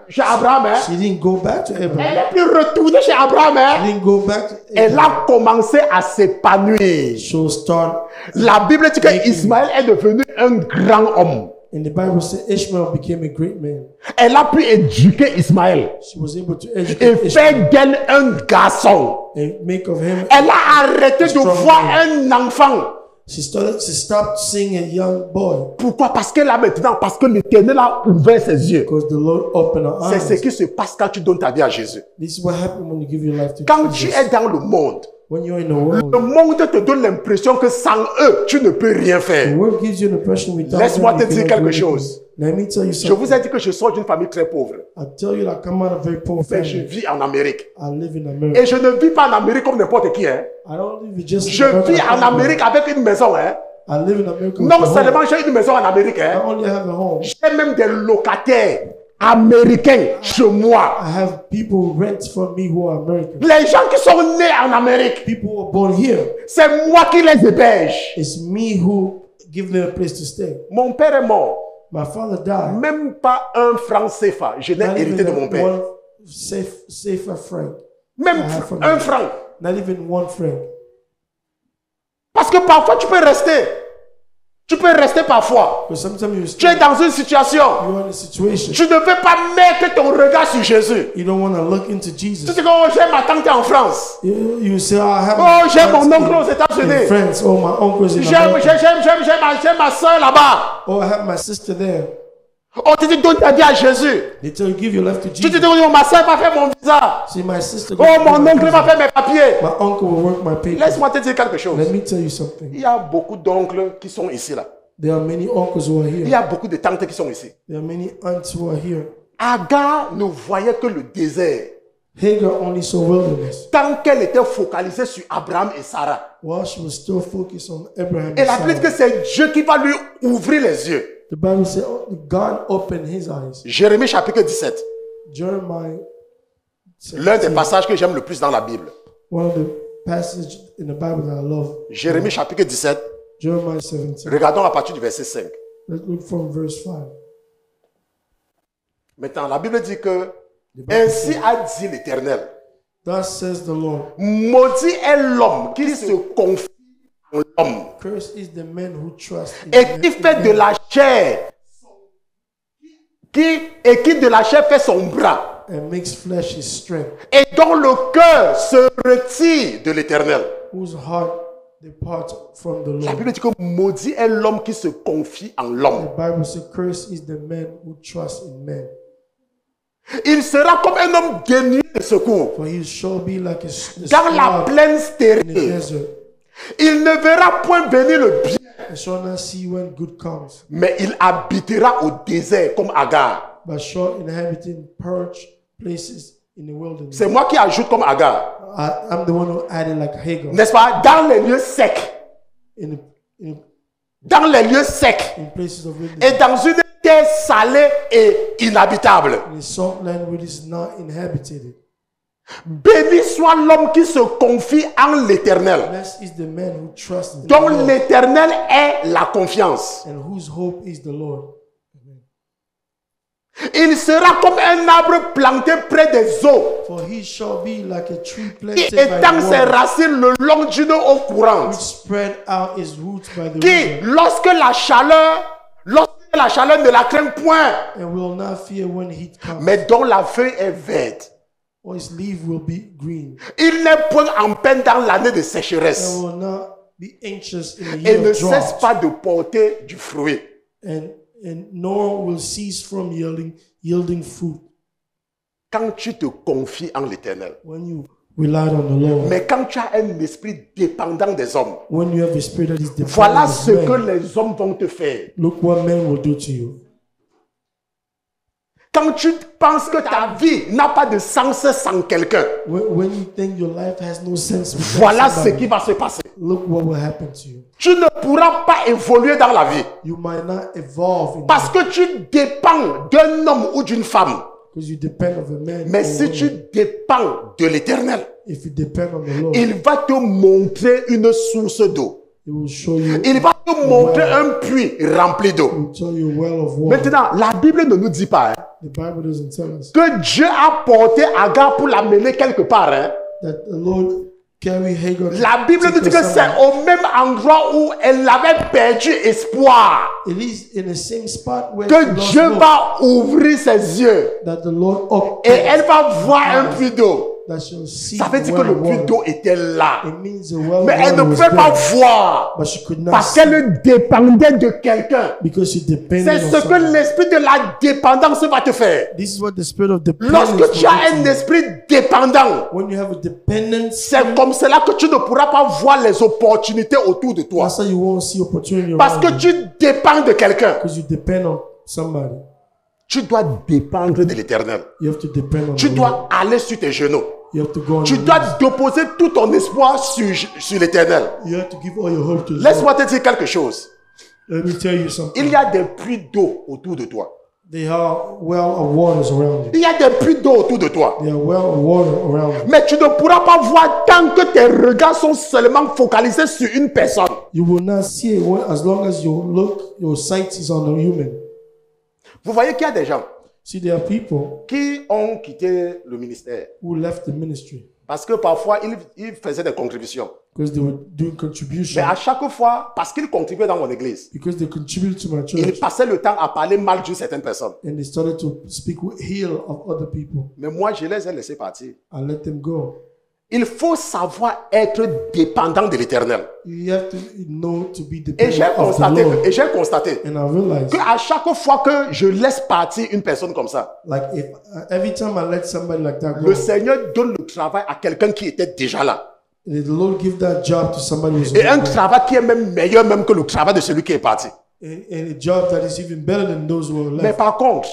chez Abraham. Hein. she didn't go back to Elle Abraham. n'est plus retournée chez Abraham. She Hein. didn't go back to Elle Abraham. a commencé à s'épanouir. She'll start. La Bible dit qu'Ismaël est devenu un grand homme. And the Bible says Ishmael became a great man. Elle a pu éduquer Ismaël She was able to et educate Ishmael faire d'elle un garçon. and make of him. Elle a arrêté de Strong voir un enfant. She stopped seeing a young boy Pourquoi? Parce que là maintenant, parce que l'Éternel a ouvert ses yeux. because the Lord opened her C'est ce eyes. qui se passe quand tu donnes ta vie à Jésus. This is what happens when you give your life to Quand tu Jesus. es dans le monde, When you're in the le world, monde te donne l'impression que sans eux, tu ne peux rien the faire. world gives you an impression without Laisse-moi them, te you dire cannot quelque do anything. chose. Let me tell you Je vous ai something. dit que je sors d'une famille très pauvre. I tell you that I come out of a very poor Mais je family. vis en Amérique. I live in Et America. je ne vis pas en Amérique comme n'importe qui. Hein. I don't live just in Je America. vis en Amérique avec une maison. Hein. I live in America. with Non a home. seulement j'ai une maison en Amérique. I Hein. only have a home. J'ai même des locataires américains chez moi. I have people who rent from me who are American. Les gens qui sont nés en Amérique, People who are born here. c'est moi qui les héberge. It's me who give them a place to stay. Mon père est mort. My father died. Même pas un franc CFA. Je l'ai Not hérité de mon even père. one safer franc. Même I have from un him. franc. Not even one franc. Parce que parfois tu peux rester. Tu peux rester parfois. But sometimes you Tu es stay, dans une situation. you're in a situation. Tu ne veux pas mettre ton regard sur Jésus. You don't want to look into Tu Jesus. dis que oh, j'ai ma tante en France. You say, oh, I have Oh, j'ai friends mon oncle aux in États-Unis. France. Oh, my uncle's in J'ai America. ma soeur là-bas. Oh, I have my sister there. Oh, tu dis donne ta vie à Jésus. They tell you, give your life to Tu te dis Jesus. oh, ma soeur va faire mon visa. See, my sister. Oh, mon oncle va faire mes papiers. My uncle will work my papers. Laisse-moi te dire quelque chose. Let me tell you something. Il y a beaucoup d'oncles qui sont ici là. There are many uncles who are Il y here. a beaucoup de tantes qui sont ici. There are many aunts who are here. Agar ne voyait que le désert. Hagar only saw wilderness Tant qu'elle était focalisée sur Abraham et Sarah. while she was still focused on Abraham Et and la Bible dit que Sarah. c'est Dieu qui va lui ouvrir les yeux. The Bible says oh, God opened his eyes. Jérémie chapitre 17. Jeremiah, L'un des passages que j'aime le plus dans la Bible. one of the passages in the Bible that I love. Jérémie chapitre 17. Jeremiah 17. Regardons à partir du verset 5. Let's look from verse 5. Maintenant, la Bible dit que ainsi a dit l'Éternel. Thus says the Lord, Maudit est l'homme qui se confie en l'homme cursed is the man who trusts in et qui fait de la chair qui de la chair fait son bras and makes flesh his strength, et dont le cœur se retire de l'Éternel. whose heart departs from the La Lord. Bible dit que maudit est l'homme qui se confie en l'homme. The Bible says, cursed is the man who trusts in man, Il sera comme un homme dénué de secours for he shall be like a dans la sword plaine in the stérile. desert, Il ne verra point venir le bien, and shall not see when good comes, mais il habitera au désert comme Agar. but shall inhabit in perched places in the wilderness. C'est moi qui ajoute comme Agar. I'm the one who added like Hagar N'est-ce pas? Dans les lieux secs. Dans les lieux secs. in places of wilderness, Et dans une terre salée et inhabitable. in a salt land which is not inhabited. Béni soit l'homme qui se confie en l'Éternel, Blessed is the man who trusts in the dont Lord, l'Éternel est la confiance. and whose hope is the Lord. Il sera comme un arbre planté près des eaux, For he shall be like a tree qui planted by étend the ses water, racines le long d'une eau which courante, spread out his roots by the qui, river, lorsque la chaleur ne la craint point, and will not fear when heat comes, mais dont la feuille est verte. or his leaf will be green, Il n'est point en peine dans l'année de and sécheresse will not be anxious in the et year ne of cesse drought, pas de porter du fruit. and nor will cease from yielding fruit. Quand tu te confies en l'Éternel, When you rely on the Lord, mais quand tu as un esprit dépendant des hommes, when you have a spirit that is dependent voilà on ce que men, les hommes vont te faire. look what men will do to you. Quand tu penses que ta vie n'a pas de sens sans quelqu'un, When you think your life has no sense, without voilà ce somebody, qui va se passer. look what will happen to you. Tu ne pourras pas évoluer dans la vie You might not evolve in parce life que tu dépends d'un homme ou d'une femme. because you depend on a man. Mais or si woman. tu dépends de l'Éternel, If you depend on the Lord, il va te montrer une source d'eau. He will show you. Il va te montrer un puits rempli d'eau. He will tell you a well of water. Maintenant, la Bible ne nous dit pas hein, The Bible doesn't tell us que Dieu a porté Agar pour l'amener quelque part. Hein. that the Lord carry Hagar. La Bible nous dit que c'est au même endroit où elle avait perdu espoir It is in the same spot where que she lost Dieu hope, va ouvrir ses yeux that the Lord et elle va voir un puits d'eau. that shall see Ça veut the dire que well le of puits water. d'eau était là. It means the well Mais of elle ne water was pouvait pas there, voir but she could not parce see qu'elle dépendait de quelqu'un. because she depended C'est on ce que someone. l'esprit de la dépendance va te faire. This is what the spirit of dependence Lorsque tu will as do un to you. esprit dépendant, When you have a dependence, c'est comme cela que tu ne pourras pas voir les opportunités autour de toi. that's how you won't see opportunity Parce around que you, tu dépends de quelqu'un. because you depend on somebody. Tu dois dépendre de l'Éternel. You have to depend on Tu the Lord. dois aller sur tes genoux. You have to go on Tu your dois knees. déposer tout ton espoir sur l'Éternel. You have to give all your hope to the Lord. Laisse-moi te dire quelque chose. Let me tell you something. Il y a des puits d'eau autour de toi. There are well of waters around you. Il y a des puits d'eau autour de toi. There are well of water around you. Mais tu ne pourras pas voir tant que tes regards sont seulement focalisés sur une personne. You will not see it as long as your sight is on the human. Vous voyez qu'il y a des gens See, there are people qui ont quitté le ministère who left the ministry parce que parfois ils faisaient des contributions. because they were doing Mais contribution, à chaque fois, parce qu'ils contribuaient dans mon église, because they contributed to my ils church, passaient le temps à parler mal d'une certaine personne. and they started to speak ill of other people. Mais moi, je les ai laissés partir. I let them go. Il faut savoir être dépendant de l'Éternel. You have to know to be Et j'ai dependent of the constaté, Lord. et j'ai constaté And I realized, qu'à chaque fois que je laisse partir une personne comme ça, like, if every time I let somebody like that go, le Seigneur donne le travail à quelqu'un qui était déjà là. the Lord give that job to somebody who's Et un there. travail qui est même meilleur même que le travail de celui qui est parti. And a job that is even better than those who are Mais left. par contre,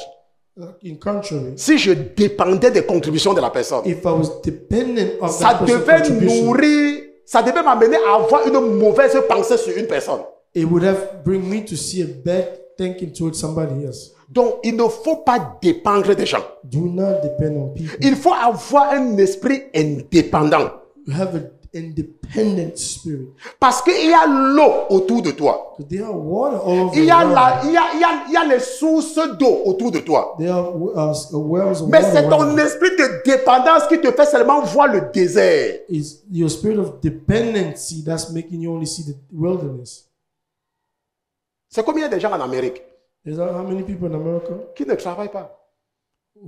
In contrary, si je dépendais des contributions de la personne, if I was dependent on ça that person's devait contribution, nourrir, ça devait m'amener à avoir une mauvaise pensée sur une personne. it would have bring me to see a bad thinking towards somebody else. Donc, il ne faut pas dépendre des gens. Do not depend on people. Il faut avoir un esprit indépendant. You have an independent spirit. Parce qu'il y a l'eau autour de toi. Because there are water all over Il y a, around. il y a les sources d'eau autour de toi. There are wells of Mais water c'est ton around. esprit de dépendance qui te fait seulement voir le désert. It's your spirit of dependency that's making you only see the wilderness. C'est combien de gens en Amérique There's how many people in America qui ne travaillent pas?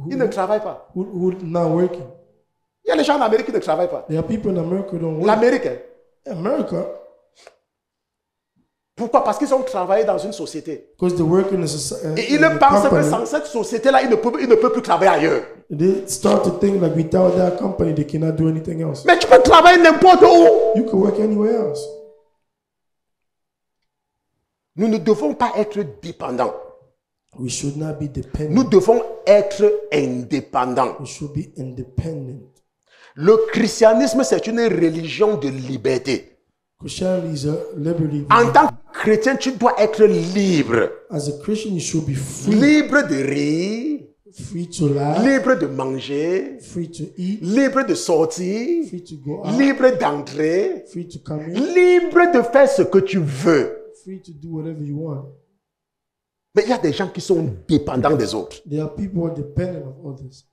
Ils ne travaillent pas. who not working? Il y a les gens en Amérique qui ne travaillent pas. There are people in America who don't work. L'Amérique, hein? America, Pourquoi? Parce qu'ils ont travaillé dans une société. because they work in a society. Et ils pensent que sans cette société-là, ils ne peuvent plus travailler ailleurs. They start to think like without that company, they cannot do anything else. Mais tu peux travailler n'importe où. You can work anywhere else. Nous ne devons pas être dépendants. We should not be dependent. Nous devons être indépendants. We should be independent. Le christianisme, c'est une religion de liberté. Christianity is a liberty. En tant que chrétien, tu dois être libre. As a Christian, you should be free. Libre de rire, Free to laugh, libre de manger, free to eat, libre de sortir, free to go out, libre d'entrer, free to come in, libre de faire ce que tu veux. free to do whatever you want. Mais il y a des gens qui sont dépendants des autres. There are people who are dependent on others.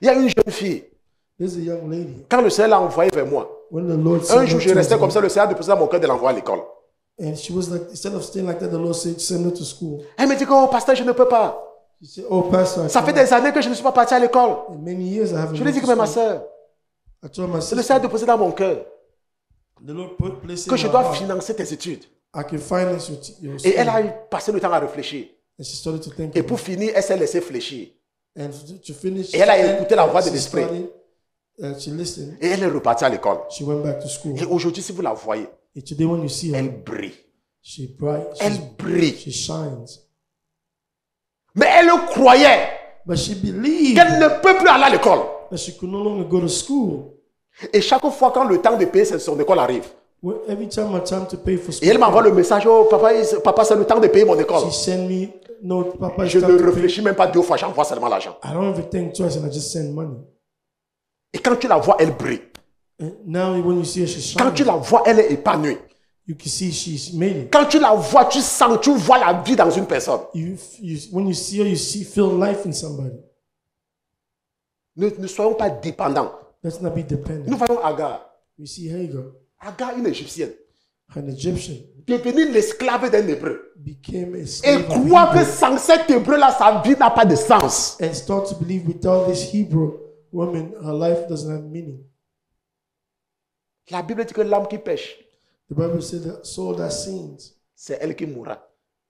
Il y a une jeune fille, There's a young lady. quand le Seigneur l'a envoyée vers moi, When the Lord un sent jour her je to restais us, comme ça, le Seigneur a déposé dans mon cœur de l'envoyer à l'école. and she was like, instead of staying like that, the Lord said, send her to school. Elle me dit que, oh pasteur, je ne peux pas. She said, oh, Pastor, Ça fait des années que je ne suis pas parti à l'école. many years I haven't Je lui ai been dit to que, mais ma school. soeur, I told my c'est le sister, Seigneur a déposé dans mon cœur the Lord placed que in je my dois heart, financer tes études. I can finance your Et elle school. a passé le temps à réfléchir. And she started to think Et about pour finir, elle s'est laissée fléchir. it. And to finish, Et elle a écouté la voix de she l'Esprit. started, she listened. Et elle est repartie à l'école. She went back to school. Et aujourd'hui, si vous la voyez, And today, when you see her, elle brille. she bright, Elle brille. she shines. Mais elle croyait But she believed qu'elle ne peut plus aller à l'école. that she could no longer go to school. Et chaque fois quand le temps de payer son école arrive, Every time my time to pay for et school, elle m'envoie le message, oh papa, c'est le temps de payer mon école. she send me, no, Papa, it's Je time ne to pay. réfléchis même pas 2 fois, j'envoie seulement l'argent. I don't even think twice and I just send money. Et quand tu la vois, elle brille. And now when you see her, she's Quand tu shining. la vois, elle est épanouie. You can see she's made it. Quand tu la vois, tu sens, tu vois la vie dans une personne. When you see her, feel life in somebody. Ne soyons pas dépendants. Let's not be dependent. Nous voyons Agar. We see Hagar, Agar, une Égyptienne, an Egyptian, devenir l'esclave d'un Hébreu. became a Et slave of croire que Hebrew, sans cet Hébreu-là, sa vie n'a pas de sens. and start to believe without this Hebrew woman, her life doesn't have meaning. La Bible dit que l'âme qui pêche, The Bible said the soul that sins c'est elle qui mourra.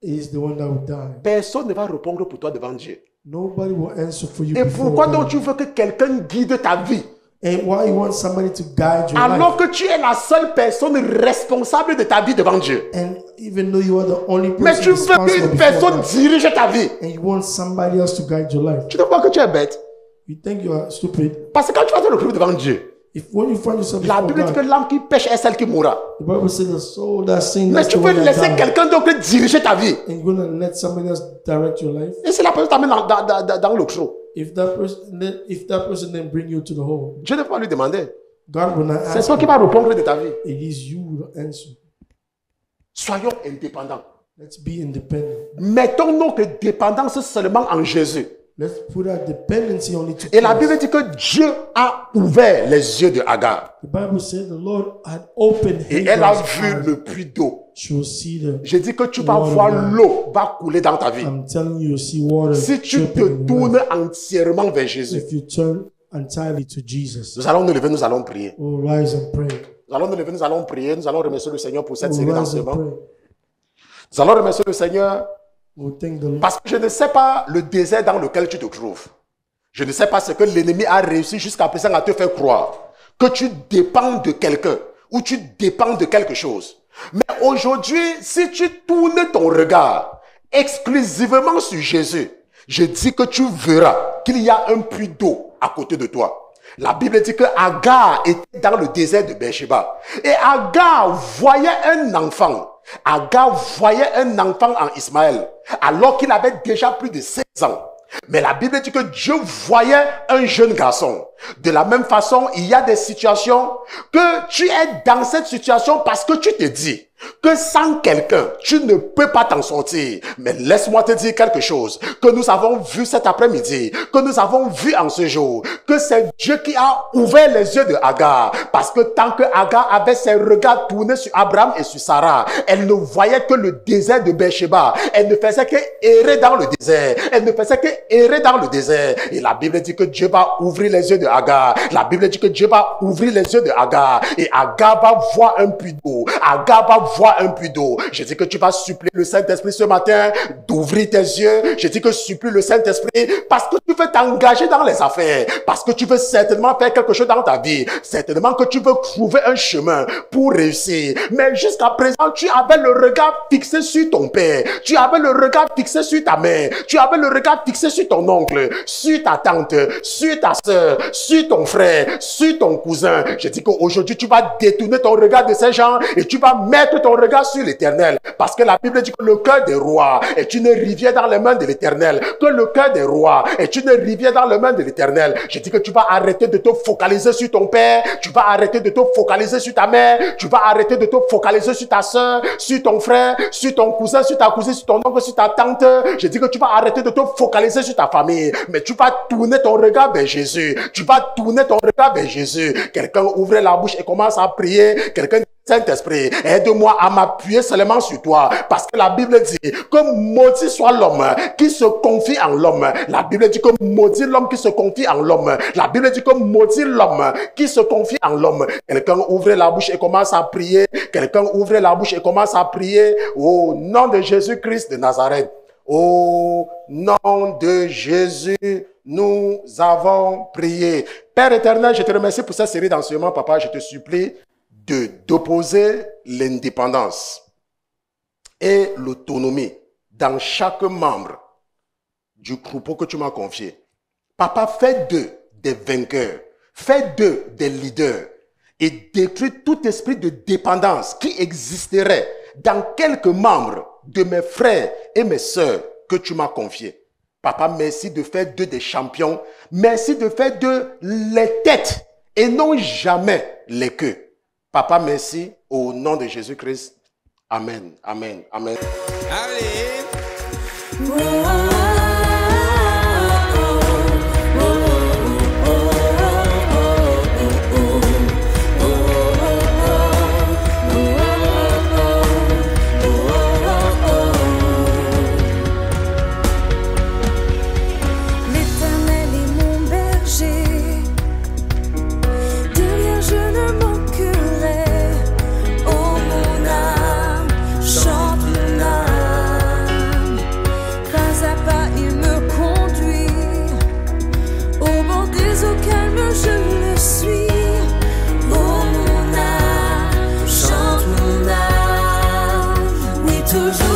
is the one that will die. Personne ne va répondre pour toi devant Dieu. Nobody will answer for you Et before pourquoi God. donc tu veux que quelqu'un guide ta vie And why you want somebody to guide your alors life? que tu es la seule personne responsable de ta vie devant Dieu? And even though you are the only Mais person tu veux responsible qu'une before personne God, dirige ta vie. and you want somebody else to guide your life. Tu ne vois que tu es bête. You think you are stupid. Parce que quand tu vas te retrouver devant Dieu, When you find yourself la before Bible dit que God, l'âme qui pêche est celle qui mourra. the Bible says the soul that sins Mais is tu the veux one that laisser dies. quelqu'un d'autre diriger ta vie. And you're gonna let somebody else direct your life. Et si la personne t'amène dans le trou, If that person then bring you to the hole, Dieu ne va pas lui demander. God will not C'est ask toi qui you. vas répondre de ta vie. It is you who will answer. Soyons indépendants. Let's be independent. Mettons notre dépendance seulement en Jésus. Let's put our dependency only to Et la Christ. Bible dit que Dieu a ouvert les yeux de Agar. The Bible said the Lord had opened Et elle a Hagar's vu eyes. le puits d'eau. She will see the. Je dis que tu vas Water voir God. l'eau va couler dans ta vie. I'm telling you, you'll see water Si tu dripping te in your tournes life. entièrement vers Jésus, If you turn entirely to Jesus, nous allons nous lever, nous allons prier. we'll rise and pray. Nous allons nous lever, nous allons prier. Nous allons remercier le Seigneur pour cette série We'll rise and d'enseignements. pray. Nous allons remercier le Seigneur We'll thank the Lord. parce que je ne sais pas le désert dans lequel tu te trouves. Je ne sais pas ce que l'ennemi a réussi jusqu'à présent à te faire croire. Que tu dépends de quelqu'un ou tu dépends de quelque chose. Mais aujourd'hui, si tu tournes ton regard exclusivement sur Jésus, je dis que tu verras qu'il y a un puits d'eau à côté de toi. La Bible dit que Agar était dans le désert de Beersheba. Et Agar voyait un enfant. Agar voyait un enfant en Ismaël, alors qu'il avait déjà plus de 16 ans. Mais la Bible dit que Dieu voyait un jeune garçon. De la même façon, il y a des situations que tu es dans cette situation parce que tu te dis que sans quelqu'un, tu ne peux pas t'en sortir. Mais laisse-moi te dire quelque chose que nous avons vu cet après-midi, que nous avons vu en ce jour, que c'est Dieu qui a ouvert les yeux de Agar. Parce que tant que Agar avait ses regards tournés sur Abraham et sur Sarah, elle ne voyait que le désert de Beersheba. Elle ne faisait que errer dans le désert. Elle ne faisait que errer dans le désert. Et la Bible dit que Dieu va ouvrir les yeux de Agar. La Bible dit que Dieu va ouvrir les yeux de Agar. Et Agar va voir un puits d'eau. Agar va voir un puits d'eau. Je dis que tu vas supplier le Saint-Esprit ce matin d'ouvrir tes yeux. Je dis que supplie le Saint-Esprit parce que tu veux t'engager dans les affaires. Parce que tu veux certainement faire quelque chose dans ta vie. Certainement que tu veux trouver un chemin pour réussir. Mais jusqu'à présent, tu avais le regard fixé sur ton père. Tu avais le regard fixé sur ta mère. Tu avais le regard fixé sur ton oncle, sur ta tante, sur ta soeur, sur ton frère, sur ton cousin. Je dis qu'aujourd'hui, tu vas détourner ton regard de ces gens et tu vas mettre ton regard sur l'Éternel. Parce que la Bible dit que le cœur des rois est une rivière dans les mains de l'Éternel. Que le cœur des rois est une rivière dans les mains de l'Éternel. Je dis que tu vas arrêter de te focaliser sur ton père. Tu vas arrêter de te focaliser sur ta mère. Tu vas arrêter de te focaliser sur ta soeur, sur ton frère, sur ton cousin, sur ta cousine, sur ton oncle, sur ta tante. Je dis que tu vas arrêter de te focaliser sur ta famille. Mais tu vas tourner ton regard vers Jésus. Tu vas tourner ton regard vers Jésus. Quelqu'un ouvre la bouche et commence à prier. Quelqu'un dit, Saint-Esprit, aide-moi à m'appuyer seulement sur toi. Parce que la Bible dit que maudit soit l'homme qui se confie en l'homme. La Bible dit que maudit l'homme qui se confie en l'homme. La Bible dit que maudit l'homme qui se confie en l'homme. Quelqu'un ouvre la bouche et commence à prier. Quelqu'un ouvre la bouche et commence à prier. Au nom de Jésus-Christ de Nazareth. Au nom de Jésus, nous avons prié. Père éternel, je te remercie pour cette série d'enseignements, papa. Je te supplie d'opposer l'indépendance et l'autonomie dans chaque membre du troupeau que tu m'as confié. Papa, fais d'eux des vainqueurs. Fais d'eux des leaders. Et détruis tout esprit de dépendance qui existerait dans quelques membres de mes frères et mes sœurs que tu m'as confiés. Papa, merci de faire d'eux des champions. Merci de faire d'eux les têtes et non jamais les queues. Papa, merci au nom de Jésus-Christ. Amen, amen, amen. Allez. Toujours